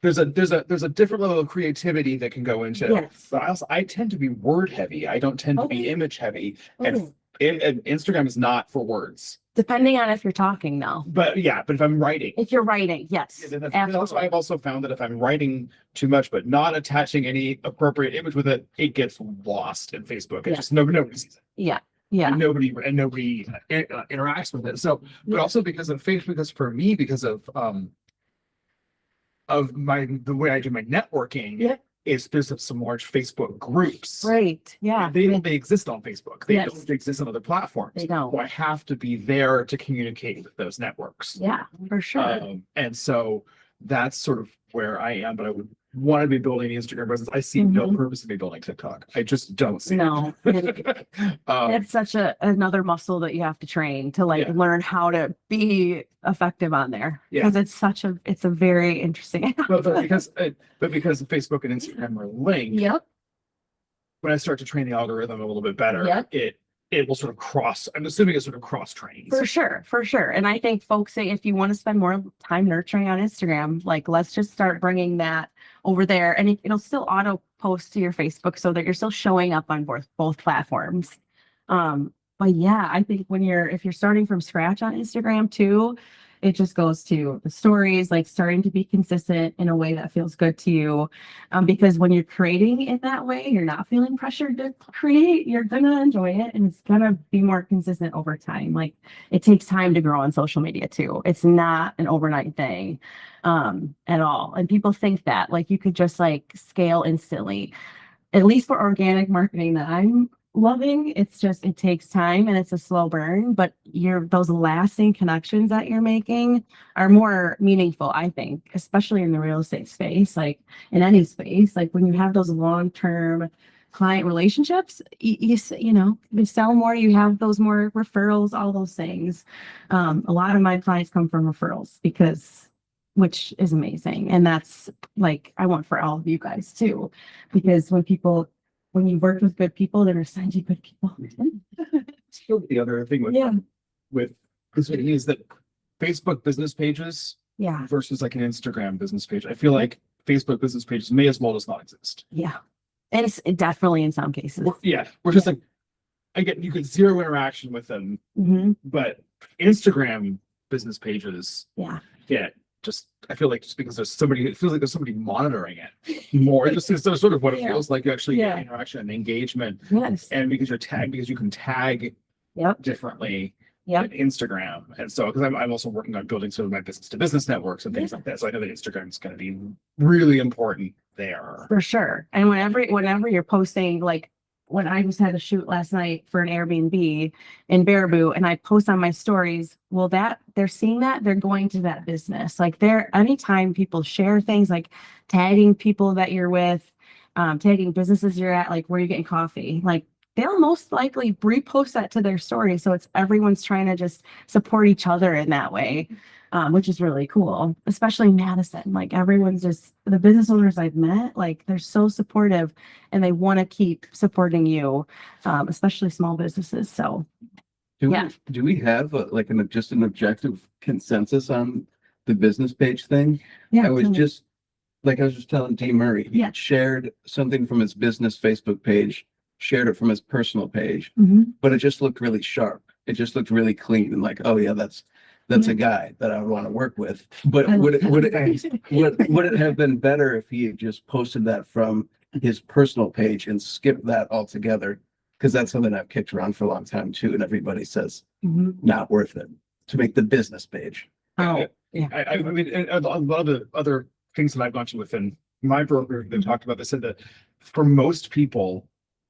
D: There's a different level of creativity that can go into it.
B: Yes.
D: But I tend to be word heavy. I don't tend to be
B: Okay.
D: image heavy,
B: Okay.
D: and Instagram is not for words.
B: Depending on if you're talking though.
D: But if I'm writing.
B: If you're writing, yes.
D: Yeah, then that's also,
B: Absolutely.
D: I've also found that if I'm writing too much, but not attaching any appropriate image with it, it gets lost in Facebook. It
B: Yeah.
D: just nobody sees it.
B: Yeah. Yeah.
D: And nobody interacts with it. So, but
B: Yeah.
D: also because of Facebook, because for me, because of the way I do my networking
B: Yeah.
D: is there's some large Facebook groups.
B: Right. Yeah.
D: They exist on Facebook. They
B: Yes.
D: don't exist on other platforms.
B: They don't.
D: So I have to be there to communicate with those networks.
B: Yeah, for sure.
D: And so that's sort of where I am, but I would want to be building the Instagram presence. I see no
B: Mhm.
D: purpose in me building TikTok. I just don't see
B: No.
D: it.
B: It's such another muscle that you have to train to like
D: Yeah.
B: learn how to be effective on there.
D: Yeah.
B: Because it's a very interesting.
D: but because Facebook and Instagram are linked,
B: Yep.
D: when I start to train the algorithm a little bit better,
B: Yep.
D: it will sort of cross. I'm assuming it sort of cross trains.
B: For sure, for sure. And I think folks say if you want to spend more time nurturing on Instagram, like let's just start bringing that over there, and it'll still auto post to your Facebook so that you're still showing up on both platforms. But yeah, I think if you're starting from scratch on Instagram too, it just goes to the stories, like starting to be consistent in a way that feels good to you. Because when you're creating in that way, you're not feeling pressured to create, you're gonna enjoy it and it's gonna be more consistent over time. Like it takes time to grow on social media too. It's not an overnight thing at all. And people think that like you could just like scale instantly, at least for organic marketing that I'm loving. It's just, it takes time and it's a slow burn, but those lasting connections that you're making are more meaningful, I think, especially in the real estate space, like in any space, like when you have those long-term client relationships, you sell more, you have those more referrals, all those things. A lot of my clients come from referrals which is amazing. And that's like, I want for all of you guys too, because when you work with good people, they're send you good people.
D: The other thing with this is that Facebook business pages
B: Yeah.
D: versus like an Instagram business page. I feel like Facebook business pages may as well just not exist.
B: Yeah. And it's definitely in some cases.
D: We're just like, again, you get zero interaction with them,
B: Mhm.
D: but Instagram business pages,
B: Yeah.
D: I feel like just because it feels like there's somebody monitoring it more. It's sort of what it
B: Yeah.
D: feels like. You actually
B: Yeah.
D: get interaction and engagement,
B: Yes.
D: and because you can tag
B: Yep.
D: differently.
B: Yep.
D: Instagram. And so, because I'm also working on building sort of my business to business networks and things like that. So I know that Instagram is going to be really important there.
B: For sure. And whenever you're posting, like when I just had a shoot last night for an Airbnb in Baraboo and I post on my stories, well, that they're seeing that they're going to that business. Like anytime people share things like tagging people that you're with, tagging businesses you're at, like where you're getting coffee, like they'll most likely repost that to their story. So it's everyone's trying to just support each other in that way. Which is really cool, especially Madison. Like everyone's just the business owners I've met, like they're so supportive and they want to keep supporting you, especially small businesses. So Yeah.
F: Do we have like just an objective consensus on the business page thing?
B: yeah,
F: I was just, like I was just telling T Murray, he
B: Yeah.
F: shared something from his business Facebook page, shared it from his personal page,
B: Mhm.
F: but it just looked really sharp. It just looked really clean and like, oh yeah, that's a guy that I would want to work with. But
B: I
F: would
B: love
F: it would it have been better if he had just posted that from his personal page and skipped that altogether? Because that's something I've kicked around for a long time too, and everybody says
B: Mhm.
F: not worth it to make the business page.
B: Oh,
D: I mean, and a lot of the other things that I've gone to within my broker that talked about this said that for most people,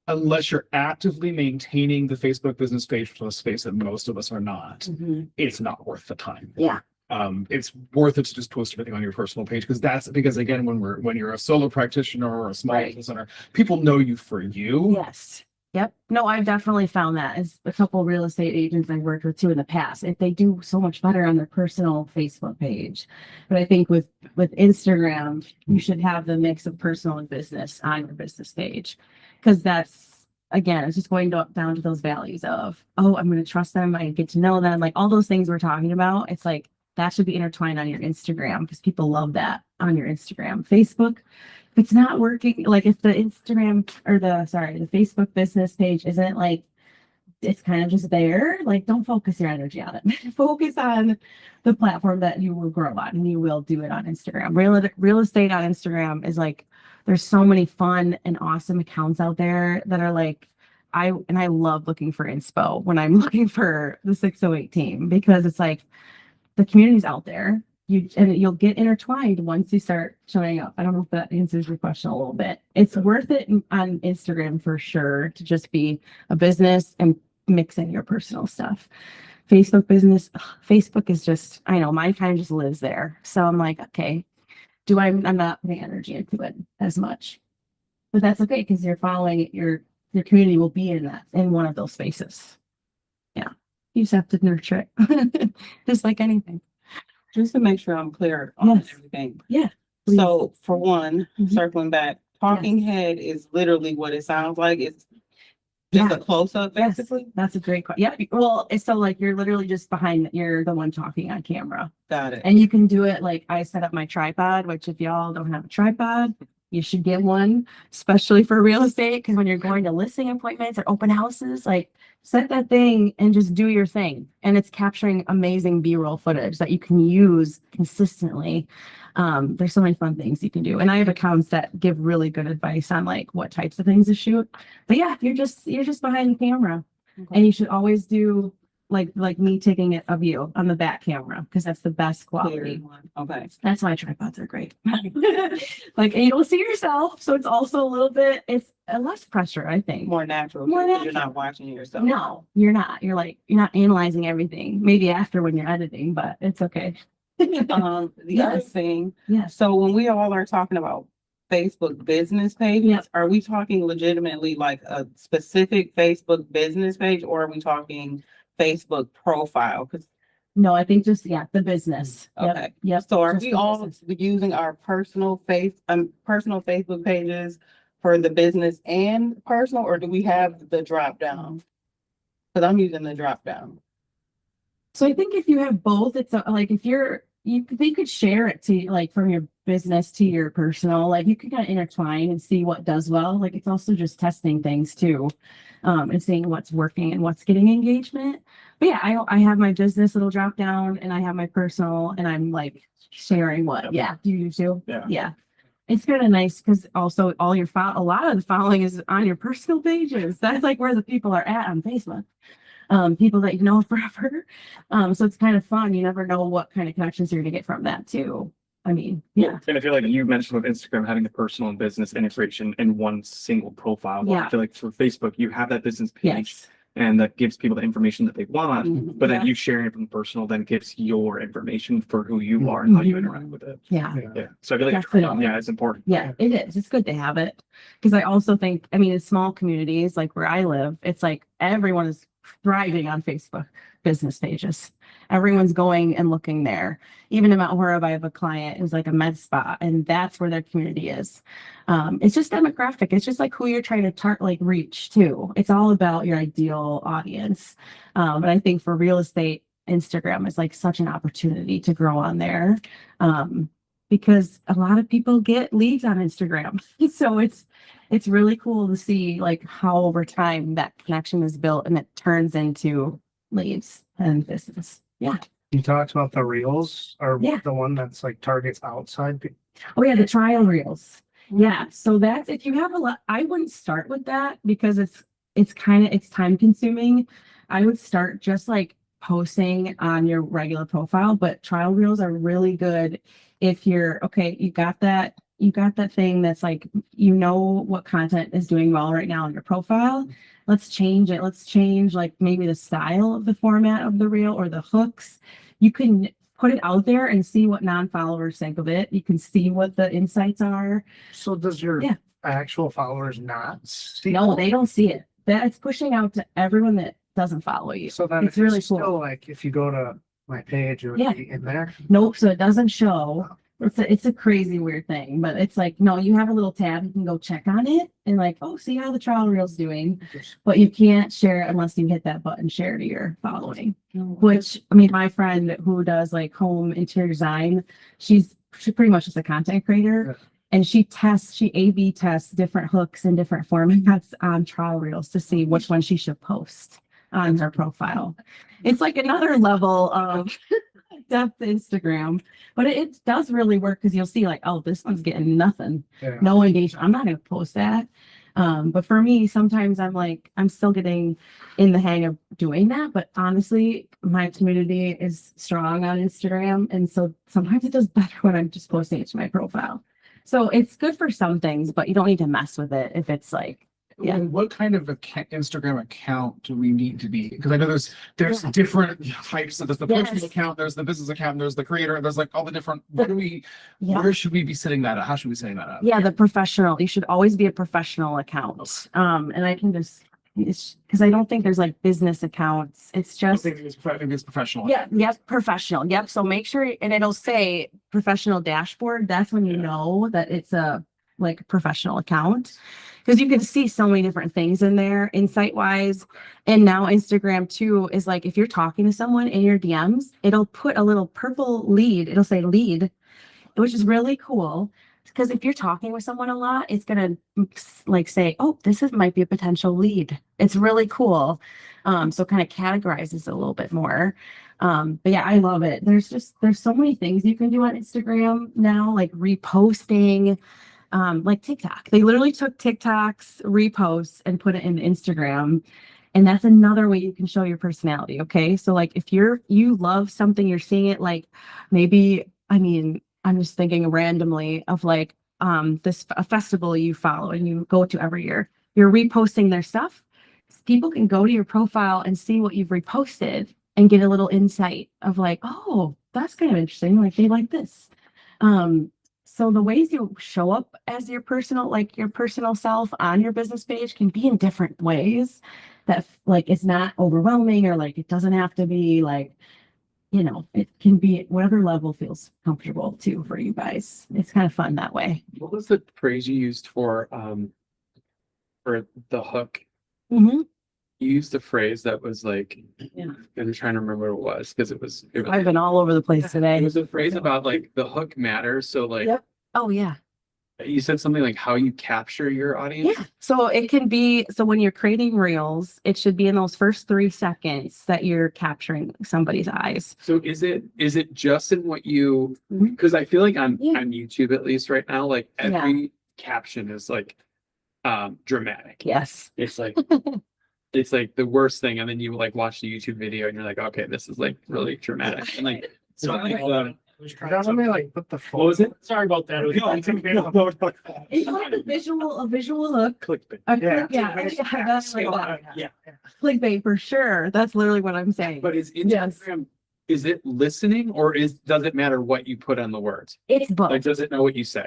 D: unless you're actively maintaining the Facebook business page, for the space that most of us are not,
B: Mhm.
D: it's not worth the time.
B: Yeah.
D: It's worth it to just post everything on your personal page because again, when you're a solo practitioner or a small
B: Right.
D: business owner, people know you for you.
B: Yes. Yep. No, I've definitely found that as a couple real estate agents I've worked with too in the past. If they do so much better on their personal Facebook page. But I think with Instagram, you should have the mix of personal and business on your business page. Because that's again, it's just going down to those values of, oh, I'm going to trust them, I get to know them, like all those things we're talking about. It's like that should be intertwined on your Instagram because people love that on your Instagram. Facebook, if it's not working, like if the Instagram or the Facebook business page isn't like, it's kind of just there, like don't focus your energy on it. Focus on the platform that you will grow on, and you will do it on Instagram. Real estate on Instagram is like, there's so many fun and awesome accounts out there that are like, I love looking for inspo when I'm looking for the 608 team because it's like the community's out there. You'll get intertwined once you start showing up. I don't know if that answers your question a little bit. It's worth it on Instagram for sure to just be a business and mix in your personal stuff. Facebook business, Facebook is just, I know my time just lives there. So I'm like, okay, I'm not putting energy into it as much, but that's okay because you're following it, your community will be in one of those spaces. Yeah, you just have to nurture it, just like anything.
G: Just to make sure I'm clear on
B: Yes.
G: everything.
B: Yeah.
G: So for one,
B: Mhm.
G: circling back, talking head is literally what it sounds like. It's just
B: Yeah.
G: a close up
B: Yes,
G: basically.
B: that's a great question. Yeah, well, it's so like you're literally just you're the one talking on camera.
G: Got it.
B: And you can do it like I set up my tripod, which if y'all don't have a tripod, you should get one, especially for real estate. Because when you're going to listing appointments or open houses, like set that thing and just do your thing. And it's capturing amazing B-roll footage that you can use consistently. There's so many fun things you can do. And I have accounts that give really good advice on like what types of things to shoot. But yeah, you're just behind the camera. And you should always do like me taking it of you on the back camera because that's the best quality.
G: Okay.
B: That's why tripods are great. Like, and you don't see yourself, so it's also a little bit, it's less pressure, I think.
G: More natural.
B: More
G: You're
B: natural.
G: not watching yourself.
B: No, you're not. You're not analyzing everything. Maybe after when you're editing, but it's okay.
G: The other
B: Yes.
G: thing,
B: Yes.
G: so when we all are talking about Facebook business pages,
B: Yeah.
G: are we talking legitimately like a specific Facebook business page, or are we talking Facebook profile? Because
B: No, I think just the business. Yep,
G: okay,
B: Yep.
G: so are
B: just
G: we
B: the
G: all
B: business.
G: using our personal personal Facebook pages for the business and personal, or do we have the drop down? Because I'm using the drop down.
B: So I think if you have both, it's like if they could share it to like from your business to your personal, like you could kind of intertwine and see what does well. Like it's also just testing things too, and seeing what's working and what's getting engagement. But yeah, I have my business little drop down and I have my personal and I'm like sharing what. Yeah, do you too?
C: Yeah.
B: Yeah. It's kind of nice because also a lot of the following is on your personal pages. That's like where the people are at on Facebook. people that you know forever. So it's kind of fun. You never know what kind of connections you're gonna get from that too. I mean, yeah.
C: And I feel like you mentioned with Instagram having the personal and business integration in one single profile. Well,
B: Yeah.
C: I feel like for Facebook, you have that business page
B: Yes.
C: and that gives people the information that they want.
B: Mhm.
C: But then
B: Yeah.
C: you sharing it from personal then gives your information for who you are and how you
B: Mhm.
C: interact with it.
B: Yeah.
C: Yeah. So I feel like,
B: Definitely.
C: yeah, it's important.
B: Yeah, it is. It's good to have it. Because I also think, I mean, in small communities like where I live, it's like everyone is thriving on Facebook business pages. Everyone's going and looking there. Even in Mount Horeb, I have a client who's like a med spa, and that's where their community is. It's just demographic. It's just like who you're trying to like reach too. It's all about your ideal audience. But I think for real estate, Instagram is like such an opportunity to grow on there. Because a lot of people get leads on Instagram. So it's really cool to see like how over time that connection is built and it turns into leads and business. Yeah.
I: You talked about the reels or
B: Yeah.
I: the one that's like targets outside.
B: Oh yeah, the trial reels. Yeah. So that's if you have a lot, I wouldn't start with that because it's time consuming. I would start just like posting on your regular profile, but trial reels are really good if you're okay, you got that thing that's like, you know what content is doing well right now on your profile. Let's change it. Let's change like maybe the style of the format of the reel or the hooks. You can put it out there and see what non-followers think of it. You can see what the insights are.
I: So does your
B: Yeah.
I: actual followers not see?
B: No, they don't see it. That's pushing out to everyone that doesn't follow you.
I: So then
B: It's really
I: still
B: cool.
I: like if you go to my page, it would
B: Yeah.
I: be in there.
B: Nope, so it doesn't show. It's a crazy weird thing, but it's like, no, you have a little tab, you can go check on it and like, oh, see how the trial reel's doing. But you can't share it unless you hit that button, share to your following. Which, I mean, my friend who does like home interior design, she's pretty much just a content creator.
I: Yeah.
B: And she A/B tests different hooks and different formats on trial reels to see which one she should post on her profile. It's like another level of depth Instagram, but it does really work because you'll see like, oh, this one's getting nothing,
I: Yeah.
B: no engagement. I'm not going to post that. But for me, sometimes I'm like, I'm still getting in the hang of doing that. But honestly, my community is strong on Instagram. And so sometimes it does better when I'm just posting it to my profile. So it's good for some things, but you don't need to mess with it if it's like, yeah.
D: And what kind of Instagram account do we need to be? Because I know there's
B: Yeah.
D: different types. So there's the personal
B: Yes.
D: account, there's the business account, there's the creator, there's like all the different,
B: Yeah.
D: where should we be setting that up? How should we setting that up?
B: Yeah, the professional. You should always be a professional account. And I can just, it's because I don't think there's like business accounts. It's just,
D: Maybe it's professional.
B: yeah, yep, professional. Yep. So make sure, and it'll say professional dashboard. That's when you know that it's a like professional account. Because you can see so many different things in there, insight wise. And now Instagram too is like if you're talking to someone in your DMs, it'll put a little purple lead. It'll say lead, which is really cool. Because if you're talking with someone a lot, it's gonna like say, oh, might be a potential lead. It's really cool. So kind of categorizes it a little bit more. But yeah, I love it. There's so many things you can do on Instagram now, like reposting. Like TikTok. They literally took TikTok's reposts and put it in Instagram. And that's another way you can show your personality. Okay. So like if you love something, you're seeing it like maybe, I mean, I'm just thinking randomly of like a festival you follow and you go to every year. You're reposting their stuff. People can go to your profile and see what you've reposted and get a little insight of like, oh, that's kind of interesting. Like they like this. So the ways you show up as your personal self on your business page can be in different ways that like it's not overwhelming or like it doesn't have to be like, you know, it can be whatever level feels comfortable too for you guys. It's kind of fun that way.
H: What was the phrase you used for the hook?
B: Mhm.
H: You used a phrase that was like,
B: Yeah.
H: I'm trying to remember what it was because it was
B: I've been all over the place
H: it
B: today.
H: was a phrase about like the hook matters. So like
B: Yep. Oh yeah.
H: you said something like how you capture your audience.
B: Yeah. So it can be, so when you're creating reels, it should be in those first 3 seconds that you're capturing somebody's eyes.
H: So is it just in what you,
B: Mhm.
H: because I feel like on
B: Yeah.
H: YouTube at least right now, like
B: Yeah.
H: every caption is like dramatic.
B: Yes.
H: It's like it's like the worst thing. And then you like watch the YouTube video and you're like, okay, this is like really dramatic. And like, so like,
I: Let me like put the.
H: what was it?
A: Sorry about that. It was-
B: It's like a visual look.
C: Clickbait.
B: Yeah, that's like that.
A: Yeah.
B: Clickbait for sure. That's literally what I'm saying.
H: But is
B: Yes.
H: Instagram, is it listening or does it matter what you put on the words?
B: It's both.
H: Like, does it know what you say?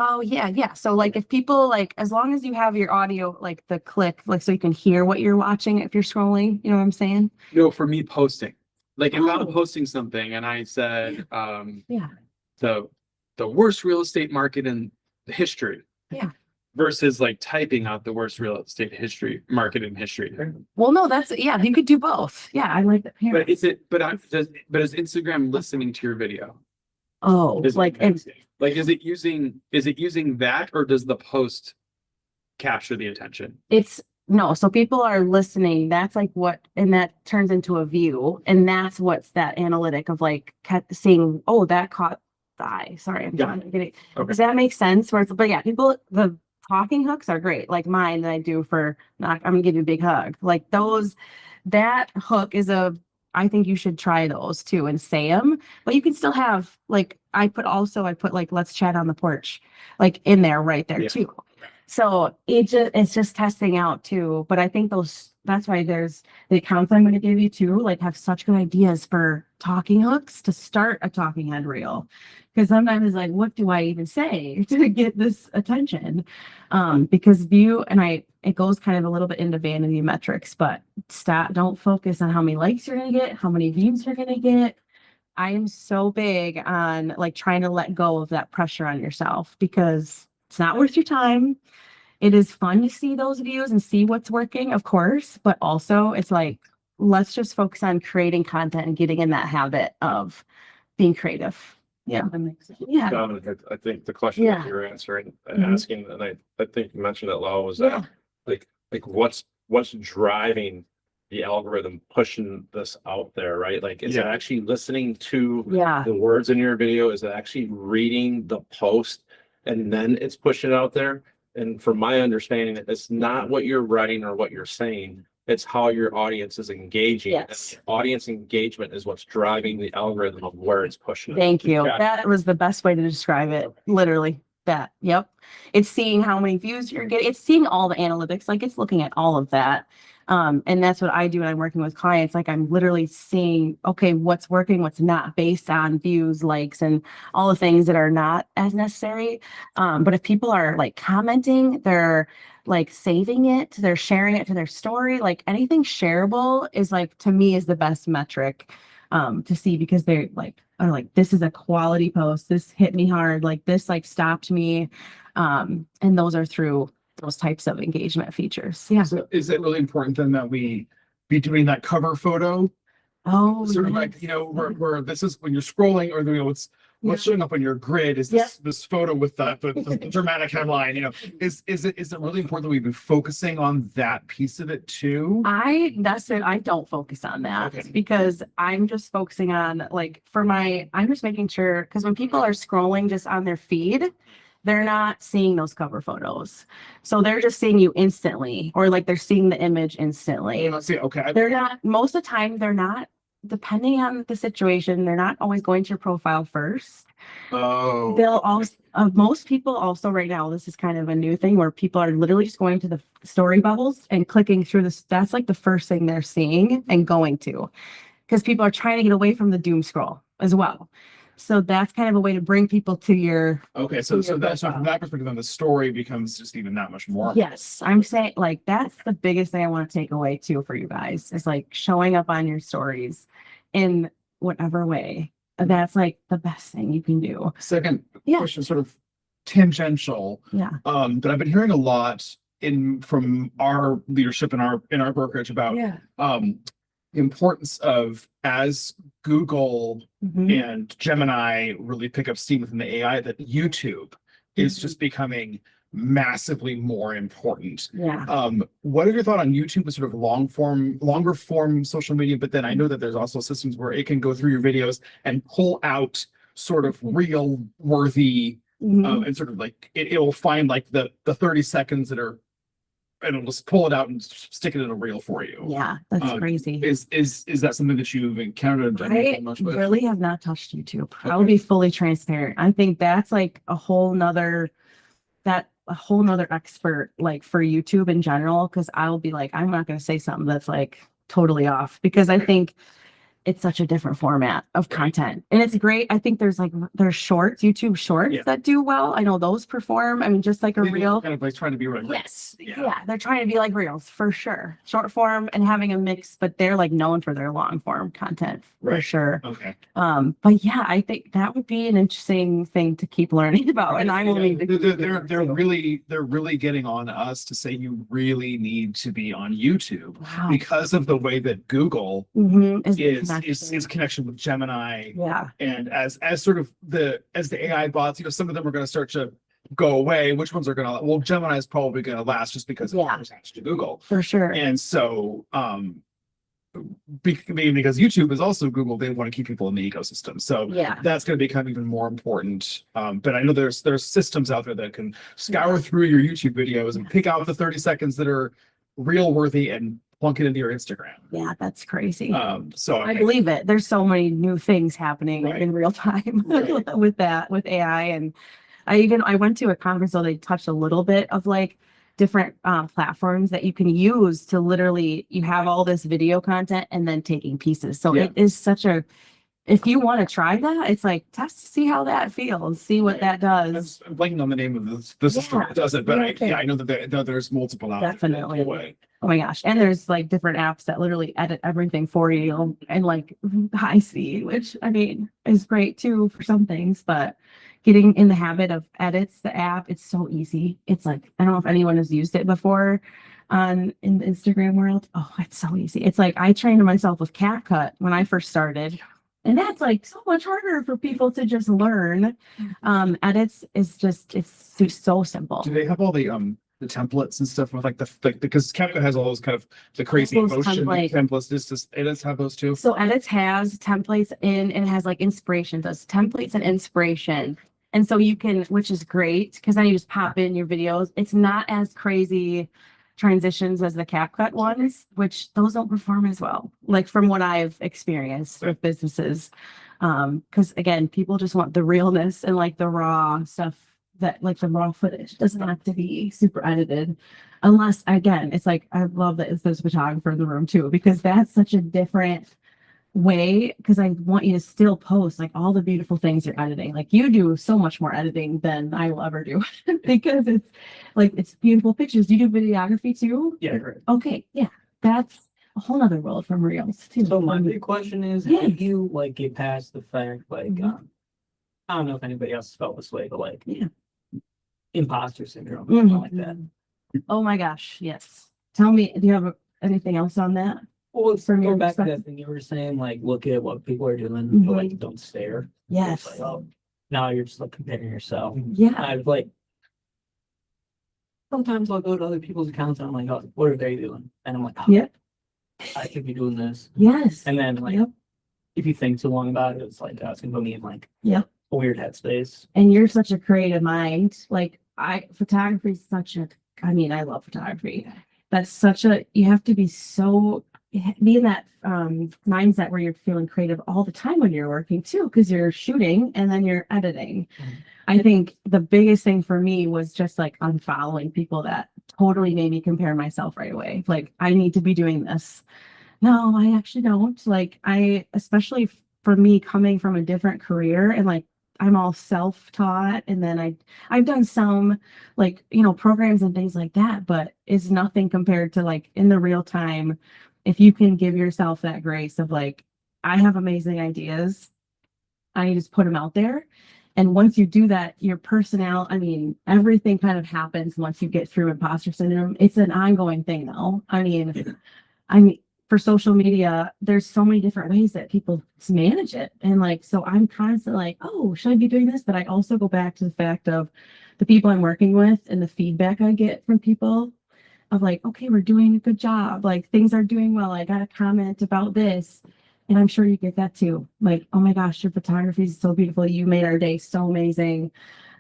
B: Oh, yeah. So like if people like, as long as you have your audio, like the click, like so you can hear what you're watching if you're scrolling, you know what I'm saying?
H: No, for me posting. Like if
B: Oh.
H: I'm posting something and I said,
B: Yeah.
H: the worst real estate market in history.
B: Yeah.
H: Versus like typing out the worst real estate market in history.
B: Well, no, yeah, you could do both. Yeah, I like that. Here.
H: But is Instagram listening to your video?
B: Oh,
H: Is
B: like,
H: it, is it using that or does the post capture the attention?
B: no, so people are listening. That's like and that turns into a view. And that's what's that analytic of like seeing, oh, that caught the eye. Sorry, I'm trying to get it.
H: Okay.
B: Does that make sense? But yeah, the talking hooks are great. Like mine that I do I'm gonna give you a big hug. Like that hook is I think you should try those too and say them, but you can still have like, I put like, let's chat on the porch, like in there, right there
H: Yeah.
B: too. So it's just testing out too. But I think that's why there's the accounts I'm going to give you too, like have such good ideas for talking hooks to start a talking head reel. Because sometimes it's like, what do I even say to get this attention? Because it goes kind of a little bit into vanity metrics, but don't focus on how many likes you're going to get, how many views you're going to get. I am so big on like trying to let go of that pressure on yourself because it's not worth your time. It is fun to see those views and see what's working, of course, but also it's like, let's just focus on creating content and getting in that habit of being creative. Yeah.
G: That makes sense.
B: Yeah.
J: Dominic, I think the question
B: Yeah.
J: that you're answering,
B: Mhm.
J: asking, and I think you mentioned it, Lau, was
B: Yeah.
J: that like what's driving the algorithm pushing this out there, right? Like, is it
C: Yeah.
J: actually listening to
B: Yeah.
J: the words in your video? Is it actually reading the post and then it's pushing it out there? And from my understanding, it's not what you're writing or what you're saying. It's how your audience is engaging. And
B: Yes.
J: audience engagement is what's driving the algorithm of where it's pushing it.
B: Thank you.
J: Yeah.
B: That was the best way to describe it. Literally that. Yep. It's seeing how many views you're getting. It's seeing all the analytics. Like it's looking at all of that. And that's what I do when I'm working with clients. Like I'm literally seeing, okay, what's working, what's not based on views, likes, and all the things that are not as necessary. But if people are like commenting, they're like saving it, they're sharing it to their story, like anything shareable is like, to me is the best metric to see because they're like, are like, this is a quality post. This hit me hard. Like this, like stopped me. And those are through those types of engagement features. Yeah.
D: So is it really important then that we be doing that cover photo?
B: Oh,
D: Sort of like, where this is when you're scrolling or what's showing up on your grid is this photo with the dramatic headline, is it really important that we be focusing on that piece of it too?
B: That's it. I don't focus on that
D: Okay.
B: because I'm just focusing on like I'm just making sure, because when people are scrolling just on their feed, they're not seeing those cover photos. So they're just seeing you instantly, or like they're seeing the image instantly.
D: Let's see, okay.
B: They're not, most of the time, they're not, depending on the situation, they're not always going to your profile first.
D: Oh.
B: They'll also, most people also right now, this is kind of a new thing where people are literally just going to the story bubbles and clicking through this. That's like the first thing they're seeing and going to, because people are trying to get away from the doom scroll as well. So that's kind of a way to bring people to your.
D: Okay, so
B: your
D: that's
B: profile.
D: from that perspective, then the story becomes just even that much more.
B: Yes, I'm saying like that's the biggest thing I want to take away too for you guys is like showing up on your stories in whatever way. That's like the best thing you can do.
D: Second
B: Yeah.
D: question, sort of tangential,
B: Yeah.
D: but I've been hearing a lot from our leadership in our brokerage about
B: Yeah.
D: the importance of, as Google
B: Mhm.
D: and Gemini really pick up steam within the AI, that YouTube is
B: Mhm.
D: just becoming massively more important.
B: Yeah.
D: What are your thoughts on YouTube as sort of longer form social media? But then I know that there's also systems where it can go through your videos and pull out sort of real worthy
B: Mhm.
D: and sort of like it will find like the 30 seconds that are and it'll just pull it out and stick it in a reel for you.
B: Yeah, that's
D: Um,
B: crazy.
D: Is that something that you've encountered? Done
B: I
D: anything much with?
B: really have not touched YouTube. I'll be fully transparent. I think that's like a whole nother expert like for YouTube in general, because I'll be like, I'm not gonna say something that's like totally off, because I think it's such a different format of content. And it's great. I think there's shorts, YouTube shorts
D: Yeah.
B: that do well. I know those perform. I mean, just like a
D: They're
B: reel.
D: kind of like trying to be like,
B: Yes.
D: Yeah.
B: Yeah. They're trying to be like reels for sure. Short form and having a mix, but they're like known for their long form content for
D: Right.
B: sure.
D: Okay.
B: But yeah, I think that would be an interesting thing to keep learning about. And I will need to.
D: They're really getting on us to say you really need to be on YouTube
B: Wow.
D: because of the way that Google
B: Mhm, is the
D: is connection with Gemini.
B: Yeah.
D: And as sort of the AI bots, some of them are going to start to go away. Which ones are going to, well, Gemini is probably going to last just because
B: Yeah.
D: it's attached to Google.
B: For sure.
D: And so, because YouTube is also Google, they want to keep people in the ecosystem. So
B: Yeah.
D: that's going to become even more important. But I know there's systems out there that can scour through your YouTube videos and pick out the 30 seconds that are real worthy and plunk it into your Instagram.
B: Yeah, that's crazy.
D: So
B: I believe it. There's so many new things happening
D: Right.
B: in real time
D: Right.
B: with AI. And I went to a conference, so they touched a little bit of like different platforms that you can use to literally, you have all this video content and then taking pieces. So
D: Yeah.
B: it is such a, if you want to try that, it's like test to see how that feels, see what that does.
D: I'm blanking on the name of the system that does it, but
B: Yeah.
D: I know that there's multiple out there.
B: Definitely.
D: Way.
B: Oh my gosh. And there's like different apps that literally edit everything for you and like high speed, which I mean is great too for some things, but getting in the habit of edits, the app, it's so easy. It's like, I don't know if anyone has used it before in the Instagram world. Oh, it's so easy. It's like I trained myself with CapCut when I first started. And that's like so much harder for people to just learn. Edits is just, it's so simple.
D: Do they have all the templates and stuff with because CapCut has all those kind of the crazy
B: Those
D: motion
B: templates.
D: templates. Does Edits have those too?
B: So Edits has templates in and it has like inspiration, does templates and inspiration. And so you can, which is great because then you just pop in your videos. It's not as crazy transitions as the CapCut ones, which those don't perform as well, like from what I've experienced with businesses. Because again, people just want the realness and like the raw stuff, that like the raw footage doesn't have to be super edited. Unless again, it's like I love that there's a photographer in the room too, because that's such a different way, because I want you to still post like all the beautiful things you're editing. Like you do so much more editing than I will ever do because it's beautiful pictures. You do videography too?
K: Yeah, right.
B: Okay, yeah. That's a whole nother world from reels too.
K: So my big question is, how do you like get past the fact, like, I don't know if anybody else felt this way, but like,
B: Yeah.
K: imposter syndrome, something like that.
B: Oh my gosh, yes. Tell me, do you have anything else on that?
K: Well, it's
B: From your
K: going back to
B: perspective?
K: that thing you were saying, like, look at what people are doing, but like, don't stare.
B: Yes.
K: It's like, oh, now you're just like comparing yourself.
B: Yeah.
K: I've like, sometimes I'll go to other people's accounts and I'm like, oh, what are they doing? And I'm like, oh,
B: Yep.
K: I could be doing this.
B: Yes.
K: And then like,
B: Yep.
K: if you think too long about it, it's like, it's gonna put me in like
B: Yep.
K: a weird headspace.
B: And you're such a creative mind. Like photography is such a, I mean, I love photography. That's such a, you have to be in that mindset where you're feeling creative all the time when you're working too, because you're shooting and then you're editing. I think the biggest thing for me was just like unfollowing people that totally made me compare myself right away. Like, I need to be doing this. No, I actually don't. Like, especially for me coming from a different career and like, I'm all self-taught, and then I've done some like, programs and things like that, but it's nothing compared to like in the real time. If you can give yourself that grace of like, I have amazing ideas, I just put them out there. And once you do that, your personality, I mean, everything kind of happens once you get through imposter syndrome. It's an ongoing thing though. I mean, for social media, there's so many different ways that people manage it. And like, so I'm constantly like, oh, should I be doing this? But I also go back to the fact of the people I'm working with and the feedback I get from people of like, okay, we're doing a good job. Like, things are doing well. I got a comment about this. And I'm sure you get that too. Like, oh my gosh, your photography is so beautiful. You made our day so amazing.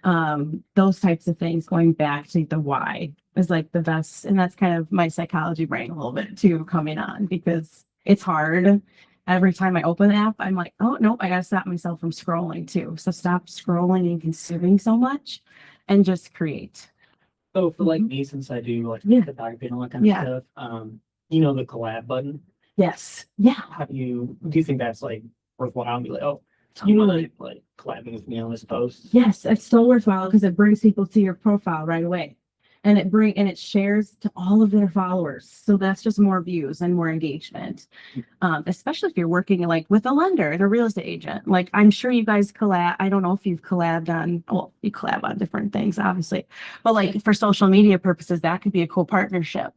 B: Those types of things, going back to the why. is like the best. And that's kind of my psychology brain a little bit too coming on because it's hard. Every time I open the app, I'm like, oh, nope, I gotta stop myself from scrolling too. So stop scrolling and consuming so much and just create.
K: So for like me, since I do like
B: Yeah.
K: photography and all that kind of
B: Yeah.
K: stuff, you know, the collab button,
B: Yes. Yeah.
K: how do you think that's like worthwhile and be like, oh, you know, like collabing with me on this post?
B: Yes, it's so worthwhile because it brings people to your profile right away. And it shares to all of their followers. So that's just more views and more engagement. Especially if you're working like with a lender and a real estate agent. Like I'm sure you guys collab. I don't know if you've collabed on, well, you collab on different things, obviously. But like for social media purposes, that could be a cool partnership.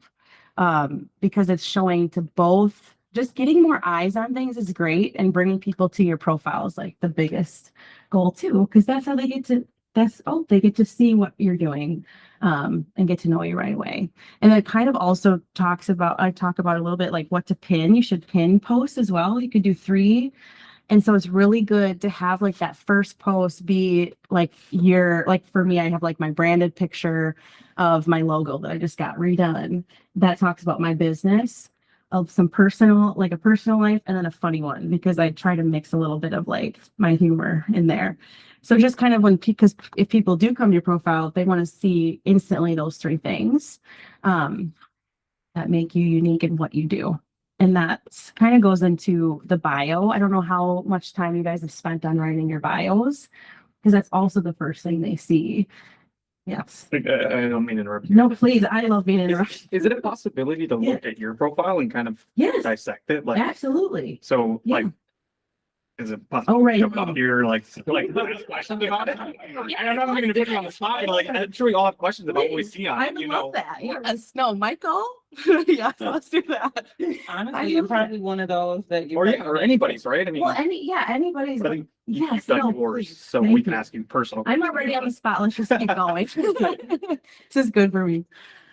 B: Because it's showing to both, just getting more eyes on things is great, and bringing people to your profile is like the biggest goal too, because that's how they get to see what you're doing, and get to know you right away. And it kind of also I talk about a little bit like what to pin. You should pin posts as well. You could do 3. And so it's really good to have like that first post be like like for me, I have like my branded picture of my logo that I just got redone. That talks about my business, of some personal, like a personal life, and then a funny one because I try to mix a little bit of like my humor in there. So just kind of because if people do come to your profile, they want to see instantly those 3 things that make you unique in what you do. And that kind of goes into the bio. I don't know how much time you guys have spent on writing your bios, because that's also the first thing they see. Yes.
C: I don't mean to interrupt you.
B: No, please. I love being interrupted.
C: Is it a possibility to look at your profile and kind of
B: Yes,
C: dissect it? Like,
B: absolutely.
C: so
B: Yeah.
C: like, is it possible?
B: Oh, right.
C: to jump up here, like ask questions about it? I'm not going to put you on the spot, but like, I'm sure we all have questions about what we see on
B: I
C: it,
B: would
C: you
B: love
C: know?
B: that. Yes. No, Michael. Yes, let's do that.
G: Honestly, I'm probably one of those that you.
C: Or yeah, or anybody's, right? I mean,
B: Well, anybody's.
C: but I think
B: Yes.
C: you've done
B: No,
C: yours,
B: please.
C: so
B: Thank
C: we can
B: you.
C: ask you personal.
B: I'm already on the spot. Let's just keep going. This is good for me.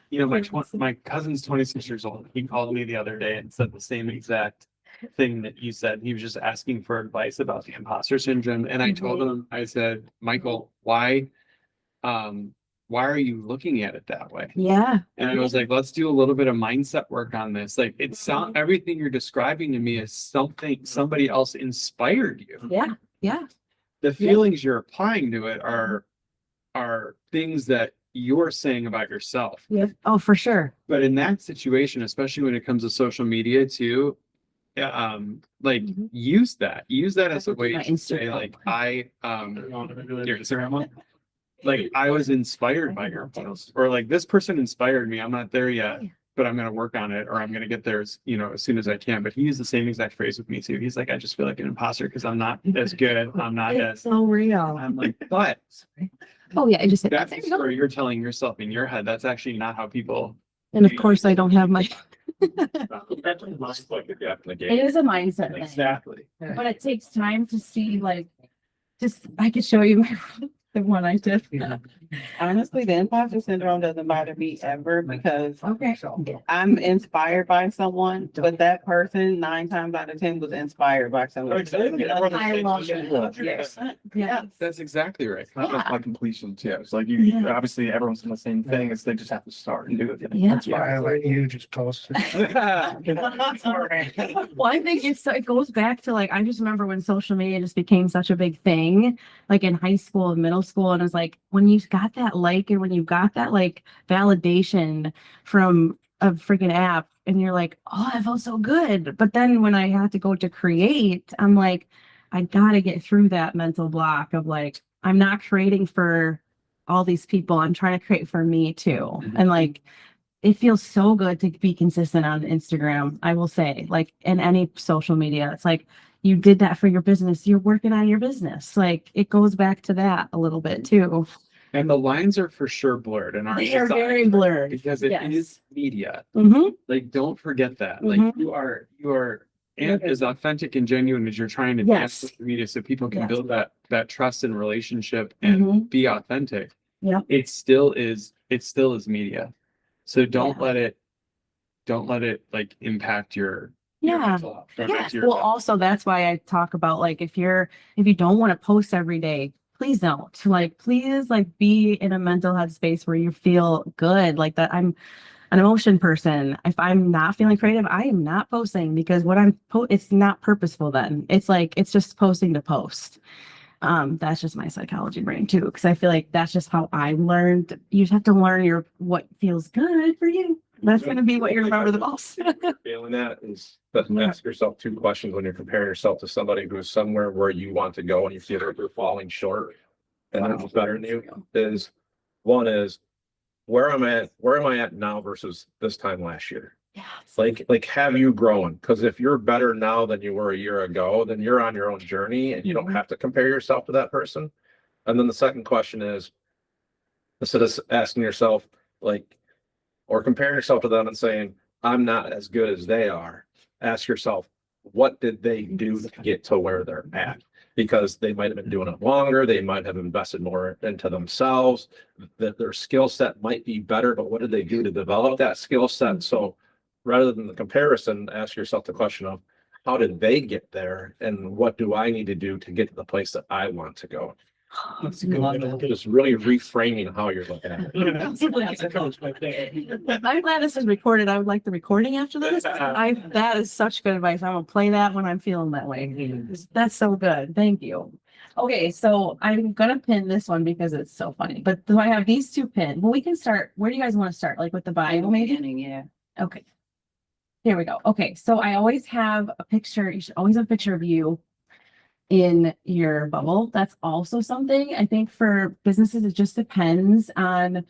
H: You know, my cousin's 26 years old. He called me the other day and said the same exact thing that you said. He was just asking for advice about the imposter syndrome. And I told him, I said, Michael, why are you looking at it that way?
B: Yeah.
H: And I was like, let's do a little bit of mindset work on this. Like everything you're describing to me is something somebody else inspired you.
B: Yeah. Yeah.
H: The feelings you're applying to it are things that you're saying about yourself.
B: Yeah. Oh, for sure.
H: But in that situation, especially when it comes to social media too, like use that as a way
B: My
H: to say
B: Instagram.
H: like your Instagram one? Like I was inspired by your post, or like this person inspired me. I'm not there yet, but I'm gonna work on it, or I'm gonna get there as soon as I can. But he used the same exact phrase with me too. He's like, I just feel like an imposter because I'm not as good. I'm not
B: It's
H: as
B: so real.
H: I'm like, but
B: Oh yeah, I just hit that.
H: that's
B: There
H: the
B: you go.
H: story you're telling yourself in your head. That's actually not how people.
B: And of course, I don't have my. It
C: It
B: is a mindset thing,
H: Exactly.
B: but it takes time to see. Like, just I could show you the one I did.
G: Honestly, the imposter syndrome doesn't bother me ever because
B: Okay.
G: I'm inspired by someone, but that person 9 times out of 10 was inspired by someone.
C: Exactly.
B: I love that.
G: Yes.
B: Yeah.
H: That's exactly right.
C: By completion too. It's like you
B: Yeah.
C: obviously everyone's doing the same thing. It's they just have to start and do it.
B: Yeah.
I: That's why I let you just post it.
B: Well, I think it goes back to like, I just remember when social media just became such a big thing, like in high school and middle school. And it was like, when you got that like, and when you got that like validation from a freaking app and you're like, oh, I felt so good. But then when I had to go to create, I'm like, I gotta get through that mental block of like, I'm not creating for all these people. I'm trying to create for me too. And like, it feels so good to be consistent on Instagram. I will say, like in any social media, it's like you did that for your business. You're working on your business. Like it goes back to that a little bit too.
H: And the lines are for sure blurred in our
B: They are
H: society
B: very blurred.
H: because it
B: Yes.
H: is media.
B: Mm-hmm.
H: Like, don't forget that. Like
B: Mhm.
H: you are as authentic and genuine as you're trying to be on
B: Yes.
H: social media so people can
B: Yes.
H: build that trust and relationship and
B: Mhm.
H: be authentic.
B: Yep.
H: It still is media. So don't
B: Yeah.
H: let it like impact your
B: Yeah.
H: mental health, or
B: Yes.
H: impact your
B: Well, also that's why I talk about like if you don't want to post every day, please don't. Like, please, like, be in a mental headspace where you feel good. Like that, I'm an emotion person. If I'm not feeling creative, I am not posting because it's not purposeful then. It's like, it's just posting to post. That's just my psychology brain too, because I feel like that's just how I learned. You just have to learn what feels good for you. That's going to be what you remember the most.
J: Feeling that is, but ask yourself two questions when you're comparing yourself to somebody who's somewhere where you want to go and you feel like you're falling short and they're just better than you. Is one is where am I at now versus this time last year?
B: Yeah.
J: Like have you grown? Because if you're better now than you were a year ago, then you're on your own journey and you don't have to compare yourself to that person. And then the second question is, instead of asking yourself like, or comparing yourself to them and saying, I'm not as good as they are, ask yourself, what did they do to get to where they're at? Because they might have been doing it longer, they might have invested more into themselves, that their skill set might be better, but what did they do to develop that skill set? So rather than the comparison, ask yourself the question of how did they get there and what do I need to do to get to the place that I want to go?
K: That's a good one.
J: Just really reframing how you're looking at it.
K: That's a coach right there.
B: I'm glad this is recorded. I would like the recording after this. That is such good advice. I'm gonna play that when I'm feeling that way. That's so good. Thank you. Okay, so I'm gonna pin this one because it's so funny. But do I have these two pinned? Well, we can start. Where do you guys want to start? Like with the bio, maybe?
G: Yeah.
B: Okay. Here we go. Okay, so I always have a picture. You should always have a picture of you in your bubble. That's also something I think for businesses, it just depends on,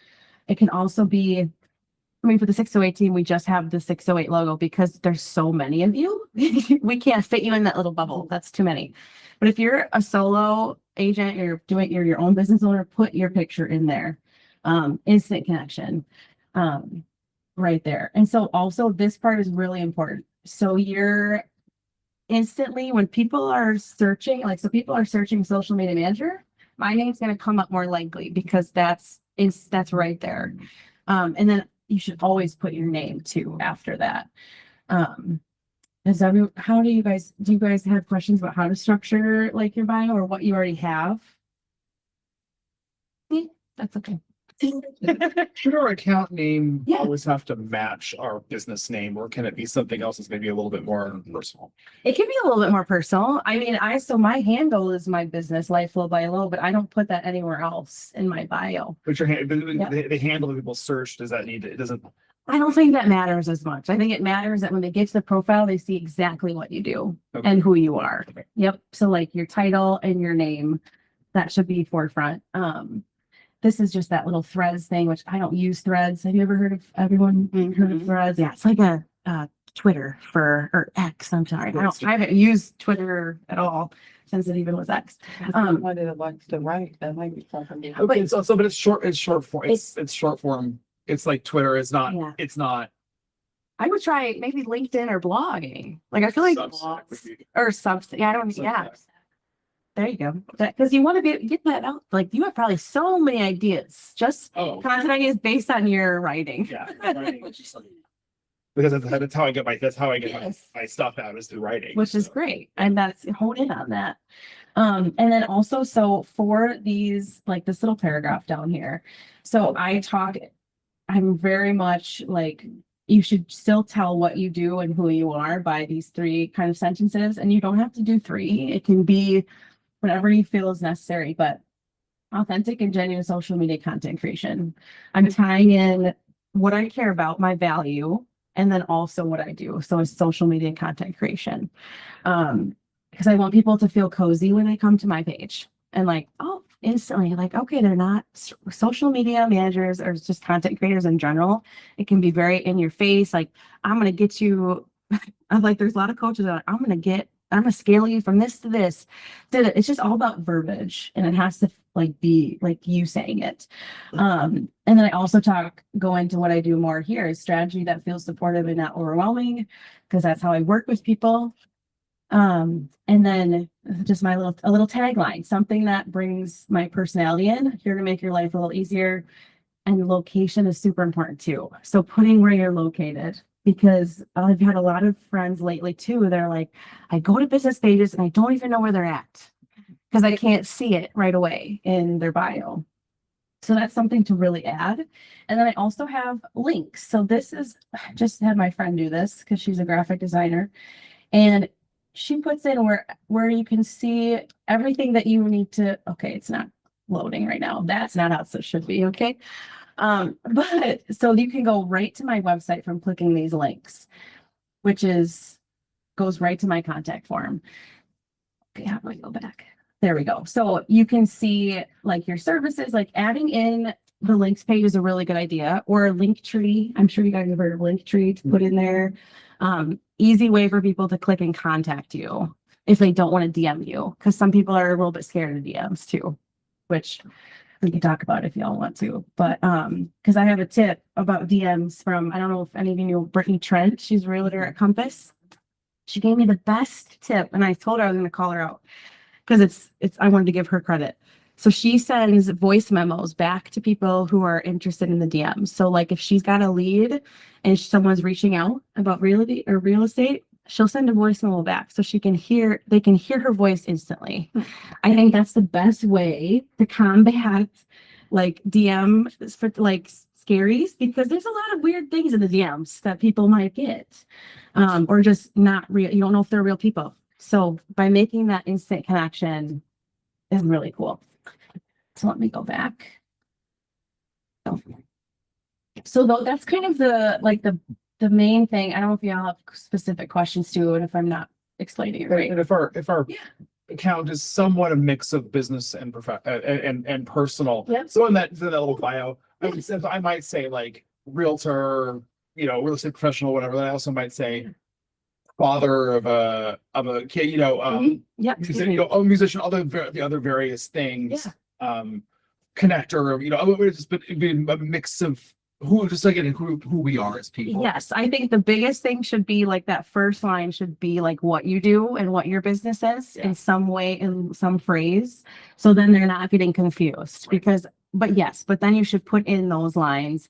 B: it can also be, I mean, for the 608 team, we just have the 608 logo because there's so many of you. We can't fit you in that little bubble. That's too many. But if you're a solo agent, you're your own business owner, put your picture in there. Instant connection. Right there. And so also this part is really important. So you're instantly when people are searching, people are searching social media manager, my name's going to come up more likely because that's right there. And then you should always put your name too after that. How do you guys have questions about how to structure like your bio or what you already have? That's okay.
D: Should our account name
B: Yeah.
D: always have to match our business name, or can it be something else that's maybe a little bit more personal?
B: It can be a little bit more personal. I mean, so my handle is my business, Life Flow by Lo, but I don't put that anywhere else in my bio.
D: But
B: Yeah.
D: the handle that people search, does that need, it doesn't,
B: I don't think that matters as much. I think it matters that when they get to the profile, they see exactly what you do
D: Okay.
B: and who you are. Yep. So like your title and your name, that should be forefront. This is just that little Threads thing, which I don't use Threads. Have you ever heard of heard of Threads? Yeah, it's like a Twitter or X. I'm sorry. I haven't used Twitter at all since it even was X.
G: Somebody that likes to write, that might be something.
D: okay, but it's short form. It's short form. It's like Twitter. It's not,
B: Yeah.
D: it's not.
B: I would try maybe LinkedIn or blogging. Like I feel like
D: Substack would be-
B: or something. Yeah, I don't. Yeah.
D: Substack.
B: There you go. Because you want to get that out. Like you have probably so many ideas, just
D: Oh,
B: content ideas based on your writing.
D: yeah. Because that's how I get
B: Yes.
D: my stuff out, is through writing.
B: Which is
D: So.
B: great. And that's hone in on that. And then also, so for these, like this little paragraph down here. So I'm very much like, you should still tell what you do and who you are by these 3 kind of sentences. And you don't have to do 3. It can be whatever you feel is necessary, but authentic and genuine social media content creation. I'm tying in what I care about, my value, and then also what I do. So it's social media content creation. Because I want people to feel cozy when they come to my page and like, oh, instantly like, okay, they're not social media managers or just content creators in general. It can be very in your face. Like, I'm going to get you. I'm like, there's a lot of coaches that are like, I'm going to scale you from this to this. It's just all about verbiage and it has to like be like you saying it. And then I also go into what I do more here is strategy that feels supportive and not overwhelming, because that's how I work with people. And then just a little tagline, something that brings my personality in, here to make your life a little easier. And location is super important too. So putting where you're located, because I've had a lot of friends lately too. They're like, I go to business pages and I don't even know where they're at. because I can't see it right away in their bio. So that's something to really add. And then I also have links. So this is, I just had my friend do this because she's a graphic designer, and she puts in where you can see everything that you need to, okay, it's not loading right now. That's not how it should be, okay? But so you can go right to my website from clicking these links, which goes right to my contact form. Okay, how do I go back? There we go. So you can see like your services, like adding in the links page is a really good idea, or a link tree. I'm sure you guys have heard of link tree to put in there. Easy way for people to click and contact you if they don't want to DM you, because some people are a little bit scared of DMs too, which we can talk about if y'all want to. But because I have a tip about DMs from, I don't know if any of you know Brittany Trent. She's a realtor at Compass. She gave me the best tip, and I told her I was going to call her out because I wanted to give her credit. So she sends voice memos back to people who are interested in the DMs. So like if she's got a lead and someone's reaching out about realty or real estate, she'll send a voice memo back so they can hear her voice instantly. I think that's the best way to combat like DM for like scaries, because there's a lot of weird things in the DMs that people might get, or just not real. You don't know if they're real people. So by making that instant connection is really cool. So let me go back. So that's kind of the main thing. I don't know if y'all have specific questions too, and if I'm not explaining it right.
D: And if our account is somewhat a mix of business and and personal.
B: Yep.
D: So in that little bio, I might say like realtor, real estate professional, whatever. Then I also might say father of a kid,
B: Yeah.
D: musician, the other various things.
B: Yeah.
D: Connector, it's been a mix of who we are as people.
B: Yes, I think the biggest thing should be like that first line should be like what you do and what your business is in some way, in some phrase. So then they're not getting confused but then you should put in those lines,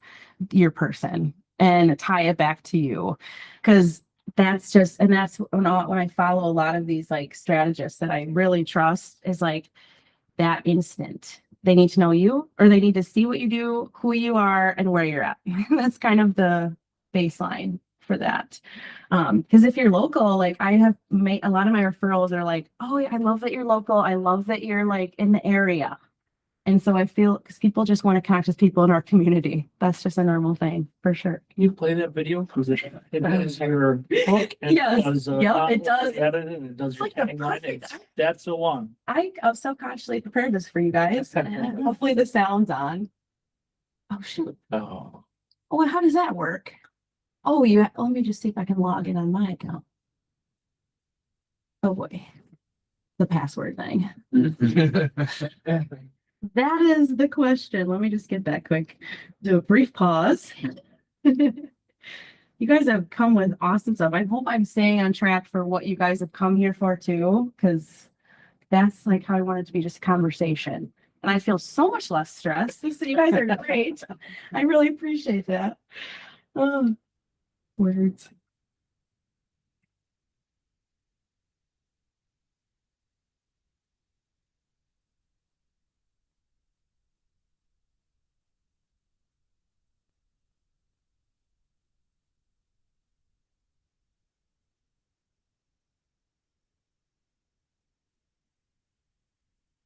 B: your person, and tie it back to you. Because that's when I follow a lot of these like strategists that I really trust is like that instant. They need to know you, or they need to see what you do, who you are, and where you're at. That's kind of the baseline for that. Because if you're local, like I have made a lot of my referrals are like, oh, I love that you're local. I love that you're like in the area. And so I feel because people just want to connect with people in our community. That's just a normal thing for sure.
K: Can you play that video? Because it has your book and
B: Yes.
K: does,
B: Yep, it does.
K: edit it, and it does
B: It's
K: your
B: like the
K: tagline.
B: perfect-
K: That's the one.
B: I subconsciously prepared this for you guys. And hopefully the sound's on. Oh shoot.
K: Oh.
B: Oh, how does that work? Oh, let me just see if I can log in on my account. Oh boy. The password thing. That is the question. Let me just get that quick. Do a brief pause. You guys have come with awesome stuff. I hope I'm staying on track for what you guys have come here for too, because that's like how I want it to be, just conversation. And I feel so much less stressed. So you guys are great. I really appreciate that. Words.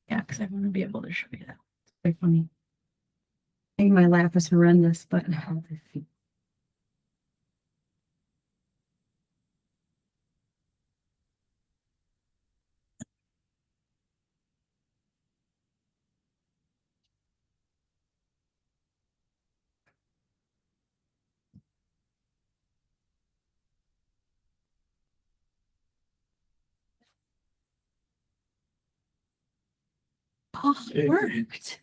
B: Yeah, because I want to be able to show you that. It's very funny. I think my laugh is horrendous, but oh, it worked.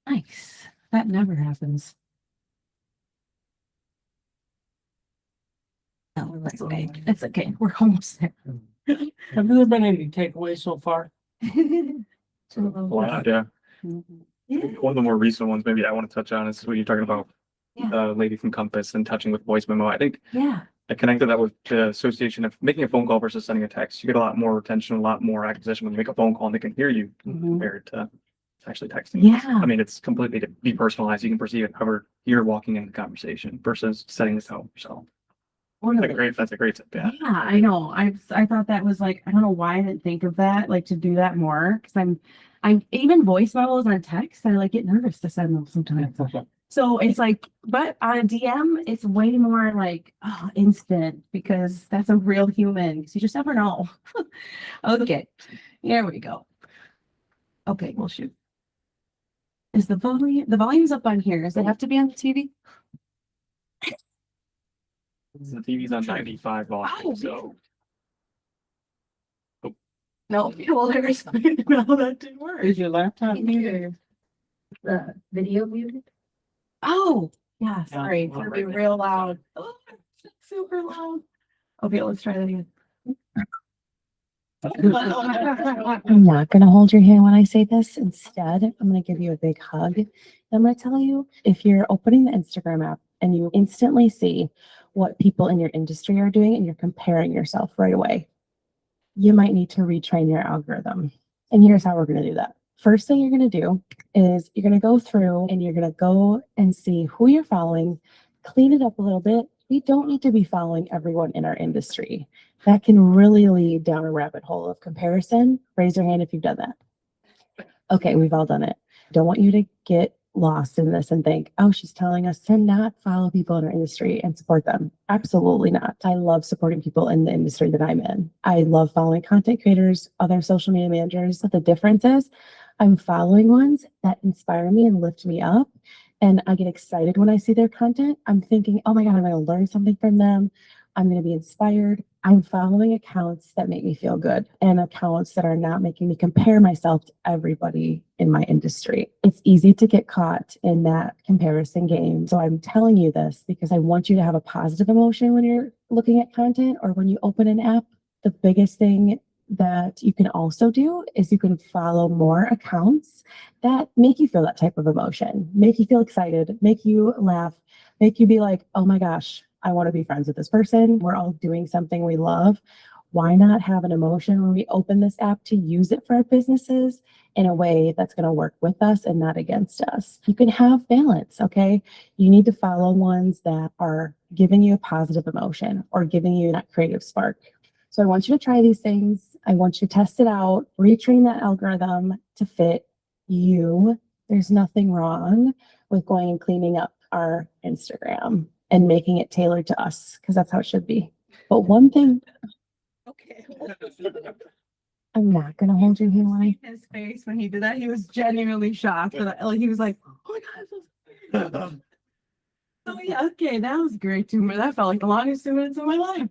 B: Nice. That never happens. No, that's okay. It's okay. We're almost there.
K: Have there been any takeaways so far?
C: Wow, yeah.
B: Yeah.
C: One of the more recent ones maybe I want to touch on is what you're talking about,
B: Yeah.
C: the lady from Compass and touching with voice memo. I think
B: Yeah.
C: I connected that with the association of making a phone call versus sending a text. You get a lot more attention, a lot more acquisition when you make a phone call and they can hear you compared to actually texting.
B: Yeah.
C: I mean, it's completely depersonalized. You can perceive it however you're walking in the conversation versus setting this out yourself. That's a great tip. Yeah.
B: Yeah, I know. I thought that was like, I don't know why I didn't think of that, like to do that more. Cause I'm even voice memos on text. I like get nervous to send them sometimes. So it's like, but on a DM, it's way more like instant because that's a real human. So you just never know. Okay, here we go. Okay, well shoot. Is the volume's up on here? Does it have to be on the TV?
C: The TV's on 95 volume,
B: Oh,
C: so
B: No, well, there's no, that didn't work.
G: Is your laptop muted?
B: The video muted? Oh, yeah, sorry. It's gonna be real loud. Oh, it's super loud. Okay, let's try that again. I'm not gonna hold your hand when I say this. Instead, I'm gonna give you a big hug. I'm gonna tell you, if you're opening the Instagram app and you instantly see what people in your industry are doing and you're comparing yourself right away, you might need to retrain your algorithm. And here's how we're gonna do that. First thing you're gonna do is you're gonna go through and you're gonna go and see who you're following, clean it up a little bit. We don't need to be following everyone in our industry. That can really lead down a rabbit hole of comparison. Raise your hand if you've done that. Okay, we've all done it. Don't want you to get lost in this and think, oh, she's telling us to not follow people in our industry and support them. Absolutely not. I love supporting people in the industry that I'm in. I love following content creators, other social media managers. But the difference is I'm following ones that inspire me and lift me up. And I get excited when I see their content. I'm thinking, oh my God, I'm going to learn something from them. I'm going to be inspired. I'm following accounts that make me feel good and accounts that are not making me compare myself to everybody in my industry. It's easy to get caught in that comparison game. So I'm telling you this because I want you to have a positive emotion when you're looking at content or when you open an app. The biggest thing that you can also do is you can follow more accounts that make you feel that type of emotion, make you feel excited, make you laugh, make you be like, oh my gosh, I want to be friends with this person. We're all doing something we love. Why not have an emotion when we open this app to use it for our businesses in a way that's going to work with us and not against us? You can have balance, okay? You need to follow ones that are giving you a positive emotion or giving you that creative spark. So I want you to try these things. I want you to test it out, retrain that algorithm to fit you. There's nothing wrong with going and cleaning up our Instagram and making it tailored to us because that's how it should be. But one thing,
G: Okay.
B: I'm not gonna hold your hand when I.
G: His face when he did that, he was genuinely shocked. Like he was like, "Oh my God!"
B: Oh yeah, okay, that was great 2 minutes. That felt like the longest 2 minutes of my life.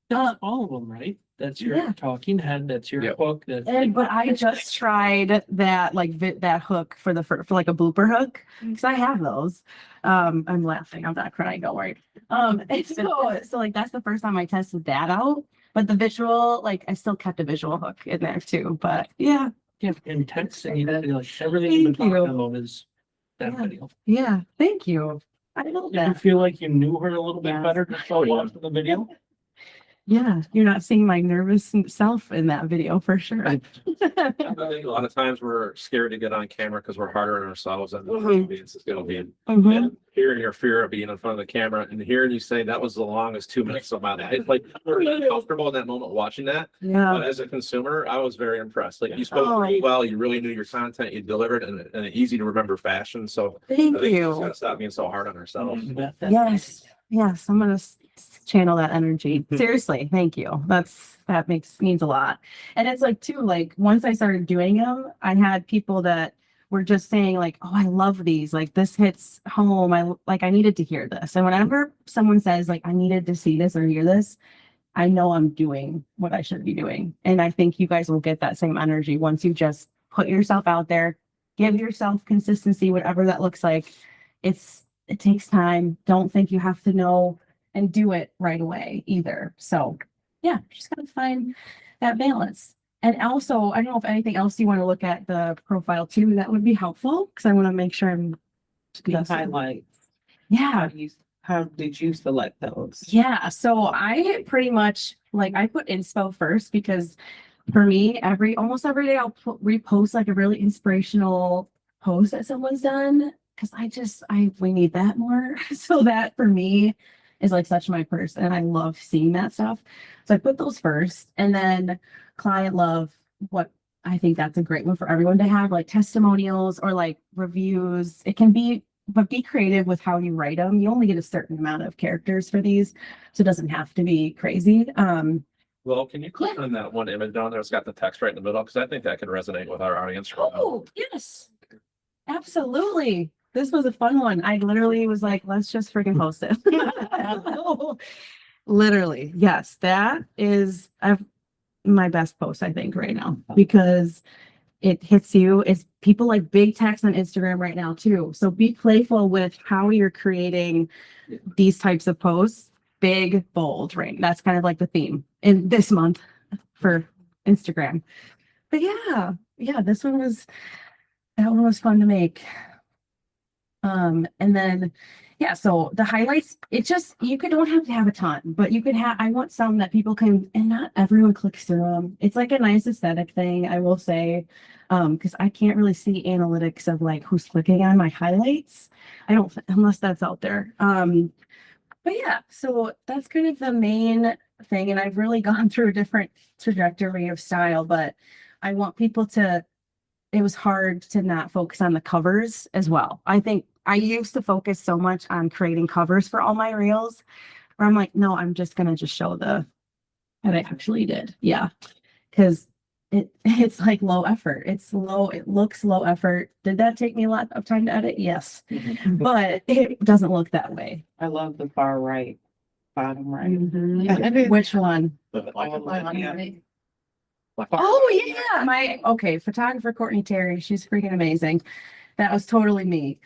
A: That's all of them, right? That's your
B: Yeah.
A: talking head, that's your
F: Yep.
A: hook, that's.
B: But I just tried that that hook for for like a blooper hook because I have those. I'm laughing. I'm not crying. Don't worry. And so like that's the first time I tested that out. But the visual, like I still kept a visual hook in there too. But yeah,
A: Yeah, intense, and like everything you've been
B: Thank you.
A: talking about is that
B: Yeah.
A: video.
B: yeah. Thank you. I love
A: Did you
B: that.
A: feel like you knew her a little bit
B: Yes.
A: better just by watching the video?
B: Yeah, you're not seeing my nervous self in that video for sure.
J: I think a lot of times we're scared to get on camera because we're harder on ourselves than the
B: Mhm.
J: audience is going to be.
B: Mhm.
J: And hearing your fear of being in front of the camera and hearing you say that was the longest 2 minutes of my life, like we're really comfortable in that moment watching that.
B: Yeah.
J: But as a consumer, I was very impressed. Like you spoke
B: Oh.
J: really well. You really knew your content. You delivered in an easy to remember fashion. So I
B: Thank
J: think we just
B: you.
J: gotta stop being so hard on ourselves.
B: Yes. Yes. I'm gonna channel that energy. Seriously, thank you. That means a lot. And it's like too, like once I started doing them, I had people that were just saying like, "Oh, I love these. Like this hits home. I needed to hear this." And whenever someone says like, "I needed to see this or hear this," I know I'm doing what I should be doing. And I think you guys will get that same energy once you just put yourself out there, give yourself consistency, whatever that looks like. It takes time. Don't think you have to know and do it right away either. So yeah, just gotta find that balance. And also, I don't know if anything else you want to look at the profile too, that would be helpful because I want to make sure I'm
K: The highlights.
B: yeah.
G: How did you select those?
B: Yeah, so I pretty much like I put inspo first because for me, almost every day I'll repost like a really inspirational post that someone's done because we need that more. So that for me is like such my person and I love seeing that stuff. So I put those first and then client love, what I think that's a great one for everyone to have, like testimonials or like reviews. It can be, but be creative with how you write them. You only get a certain amount of characters for these, so it doesn't have to be crazy.
J: Well, can you click on that one image down there? It's got the text right in the middle, because I think that could resonate with our audience.
B: Oh, yes. Absolutely. This was a fun one. I literally was like, let's just freaking post it. Literally, yes. That is my best post, I think, right now, because it hits you. It's people like big text on Instagram right now too. So be playful with how you're creating these types of posts. Big, bold, right? That's kind of like the theme in this month for Instagram. But yeah, that one was fun to make. And then so the highlights, you don't have to have a ton, but you could I want some that people can, and not everyone clicks through them. It's like a nice aesthetic thing, I will say, because I can't really see analytics of like who's clicking on my highlights. I don't, unless that's out there. But yeah, so that's kind of the main thing. And I've really gone through a different trajectory of style, but I want people it was hard to not focus on the covers as well. I think I used to focus so much on creating covers for all my reels where I'm like, no, I'm just going to just show that I actually did. Yeah. Cause it's like low effort. It looks low effort. Did that take me a lot of time to edit? Yes. But it doesn't look that way.
G: I love the far right, bottom right.
B: Mhm. Which one? Oh yeah. Photographer Courtney Terry. She's freaking amazing. That was totally me.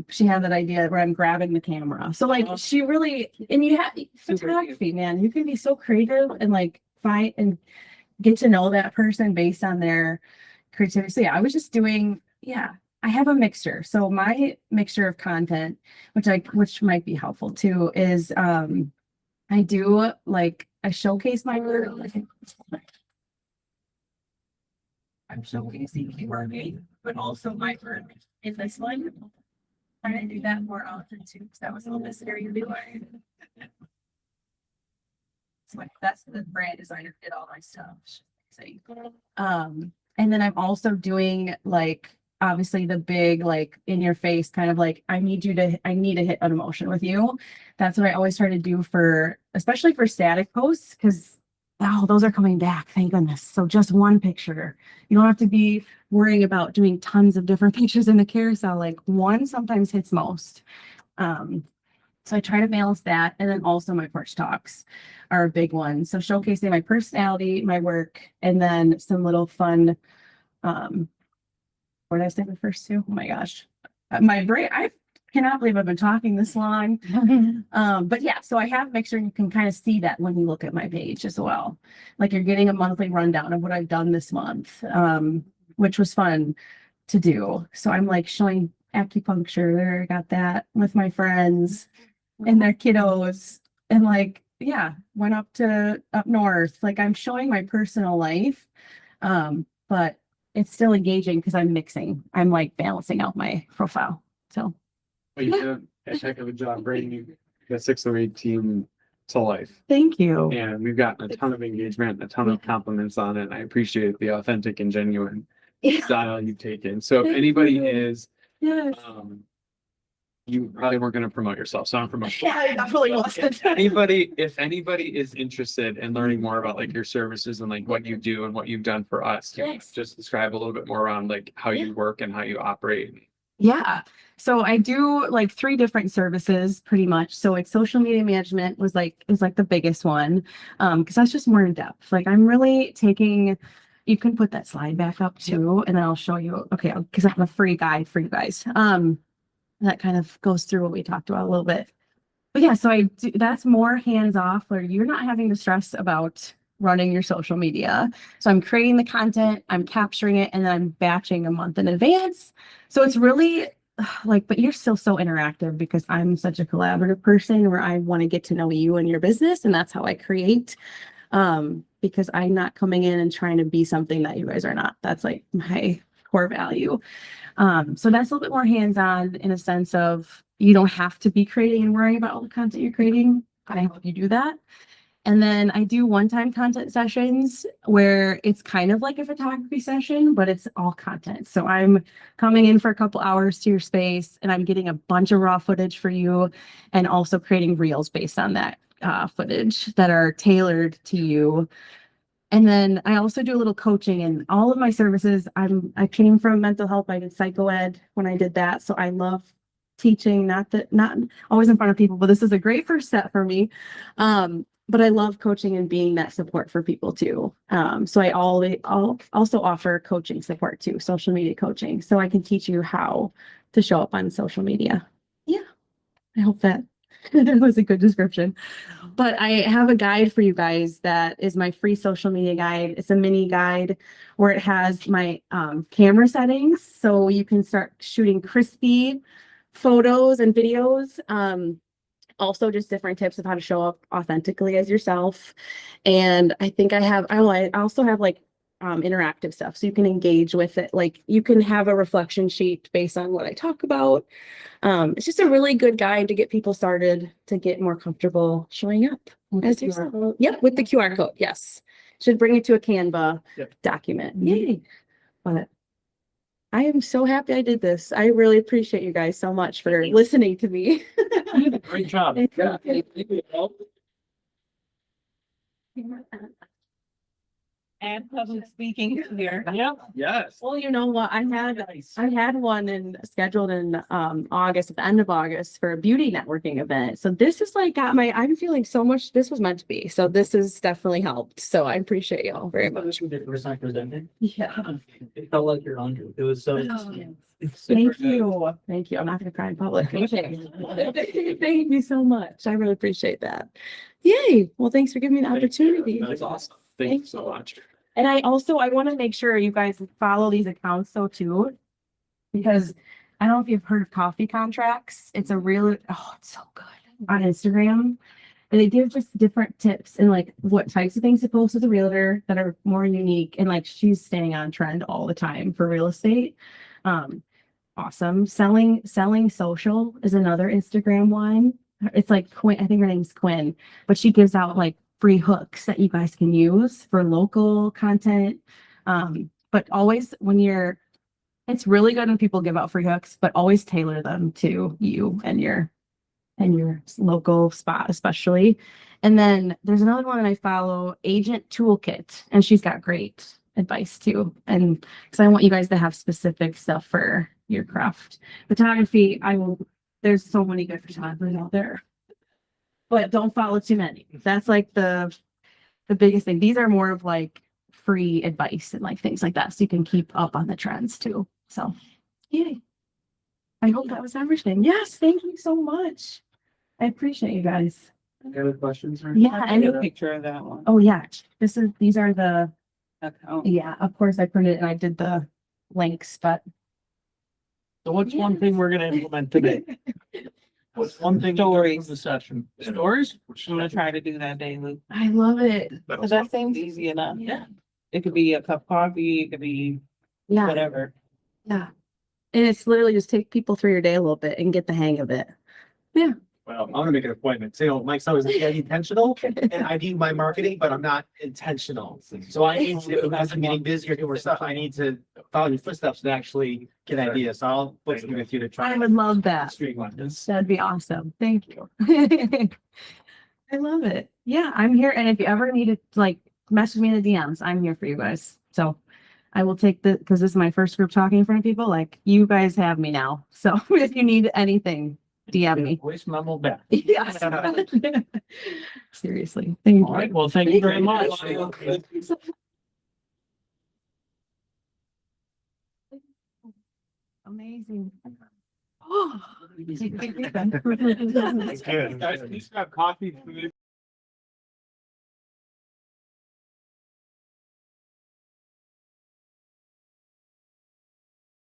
B: She had that idea where I'm grabbing the camera. So like she really, and you have photography, man, you can be so creative and like find and get to know that person based on their creativity. So yeah, I was just doing, I have a mixture. So my mixture of content, which might be helpful too, is I do like I showcase my work. I'm showcasing my work, but also my work in this one. I'm gonna do that more often too, because that was a little bit scary to do. So that's the brand designer did all my stuff. And then I'm also doing like obviously the big like in your face kind of like I need to hit an emotion with you. That's what I always try to do especially for static posts, because those are coming back, thank goodness. So just one picture. You don't have to be worrying about doing tons of different pictures in the carousel. Like one sometimes hits most. So I try to balance that. And then also my porch talks are a big one. So showcasing my personality, my work, and then some little fun, what did I say the first two? Oh my gosh. My brain, I cannot believe I've been talking this long. But yeah, so I have make sure you can kind of see that when you look at my page as well. Like you're getting a monthly rundown of what I've done this month, which was fun to do. So I'm like showing acupuncture there. I got that with my friends and their kiddos, and like, went up north. Like I'm showing my personal life. But it's still engaging because I'm like balancing out my profile. So
H: Well, you did a heck of a job bringing the 608 team to life.
B: thank you.
H: And we've gotten a ton of engagement, and a ton of compliments on it. And I appreciate the authentic and genuine style you've taken. So if
B: Thank
H: anybody
B: you.
H: is,
B: Yes.
H: you probably weren't going to promote yourself, so I'm promoting.
B: Yeah, I definitely wasn't.
H: If anybody is interested in learning more about like your services and like what you do and what you've done for us, can you
B: Yes.
H: just describe a little bit more around like how you work and how you operate.
B: Yeah. So I do like 3 different services pretty much. So like social media management is like the biggest one. Because that's just more in depth. Like I'm really you can put that slide back up too, and then I'll show you. Okay, because I have a free guide for you guys. That kind of goes through what we talked about a little bit. But yeah, so that's more hands off where you're not having to stress about running your social media. So I'm creating the content, I'm capturing it, and then I'm batching a month in advance. So it's really like, but you're still so interactive because I'm such a collaborative person where I want to get to know you and your business, and that's how I create. Because I'm not coming in and trying to be something that you guys are not. That's like my core value. So that's a little bit more hands-on in a sense of you don't have to be creating and worrying about all the content you're creating. I help you do that. And then I do one-time content sessions where it's kind of like a photography session, but it's all content. So I'm coming in for a couple hours to your space and I'm getting a bunch of raw footage for you and also creating reels based on that footage that are tailored to you. And then I also do a little coaching in all of my services. I came from mental health. I did psycho ed when I did that. So I love teaching, not always in front of people, but this is a great first step for me. But I love coaching and being that support for people too. So I'll also offer coaching support too, social media coaching. So I can teach you how to show up on social media. Yeah, I hope that was a good description. But I have a guide for you guys that is my free social media guide. It's a mini guide where it has my camera settings. So you can start shooting crispy photos and videos. Also just different tips of how to show up authentically as yourself. And I think I also have like interactive stuff so you can engage with it. Like you can have a reflection sheet based on what I talk about. It's just a really good guide to get people started to get more comfortable showing up as yourself. Yep, with the QR code. Yes. Should bring it to a Canva document. Yay. But I am so happy I did this. I really appreciate you guys so much for listening to me.
A: Great job.
G: And public speaking here.
A: Yeah.
H: Yes.
B: Well, you know what? I had one scheduled in August, at the end of August for a beauty networking event. So this is like I'm feeling so much, this was meant to be. So this has definitely helped. So I appreciate y'all very much. Yeah.
K: It felt like you're under. It was so.
B: Thank you. Thank you. I'm not gonna cry in public. Thank you so much. I really appreciate that. Yay. Well, thanks for giving me the opportunity.
H: That's awesome. Thank you so much.
B: And I want to make sure you guys follow these accounts though too, because I don't know if you've heard of coffee contracts. It's it's so good on Instagram. And they give just different tips and like what types of things to post with a realtor that are more unique. And like she's staying on trend all the time for real estate. Awesome. Selling social is another Instagram one. It's like Quinn, I think her name's Quinn, but she gives out like free hooks that you guys can use for local content. But always it's really good when people give out free hooks, but always tailor them to you and your local spot, especially. And then there's another one that I follow, Agent Toolkit, and she's got great advice too. And because I want you guys to have specific stuff for your craft. Photography, there's so many good photographers out there. But don't follow too many. That's like the biggest thing. These are more of like free advice and like things like that. So you can keep up on the trends too. So yay. I hope that was everything. Yes, thank you so much. I appreciate you guys.
H: Any other questions?
B: Yeah,
G: I need a picture of that one.
B: Oh yeah. These are the
G: Okay.
B: yeah, of course I printed and I did the links, but
A: So what's one thing we're gonna implement today? What's one thing?
G: Stories.
A: The session. Stories?
G: I'm gonna try to do that daily.
B: I love it.
G: Cause that seems easy enough.
B: Yeah.
G: It could be a cup of coffee, it could be
B: Yeah.
G: whatever.
B: Yeah. And it's literally just take people through your day a little bit and get the hang of it. Yeah.
E: Well, I'm gonna make an appointment. So Mike's always intentional and I do my marketing, but I'm not intentional. So I need to, as I'm getting busier, doing more stuff, I need to follow your footsteps and actually get ideas. So I'll book something with you to try.
B: I would love that.
E: Streamline this.
B: That'd be awesome. Thank you. I love it. Yeah, I'm here. And if you ever need to like message me in the DMs, I'm here for you guys. So I will take because this is my first group talking in front of people. Like you guys have me now. So if you need anything, DM me.
A: Voice memo back.
B: Yes. Seriously. Thank
A: All
B: you.
A: right, well, thank you very much.
B: Amazing. Oh.
H: Guys, please grab coffee, food.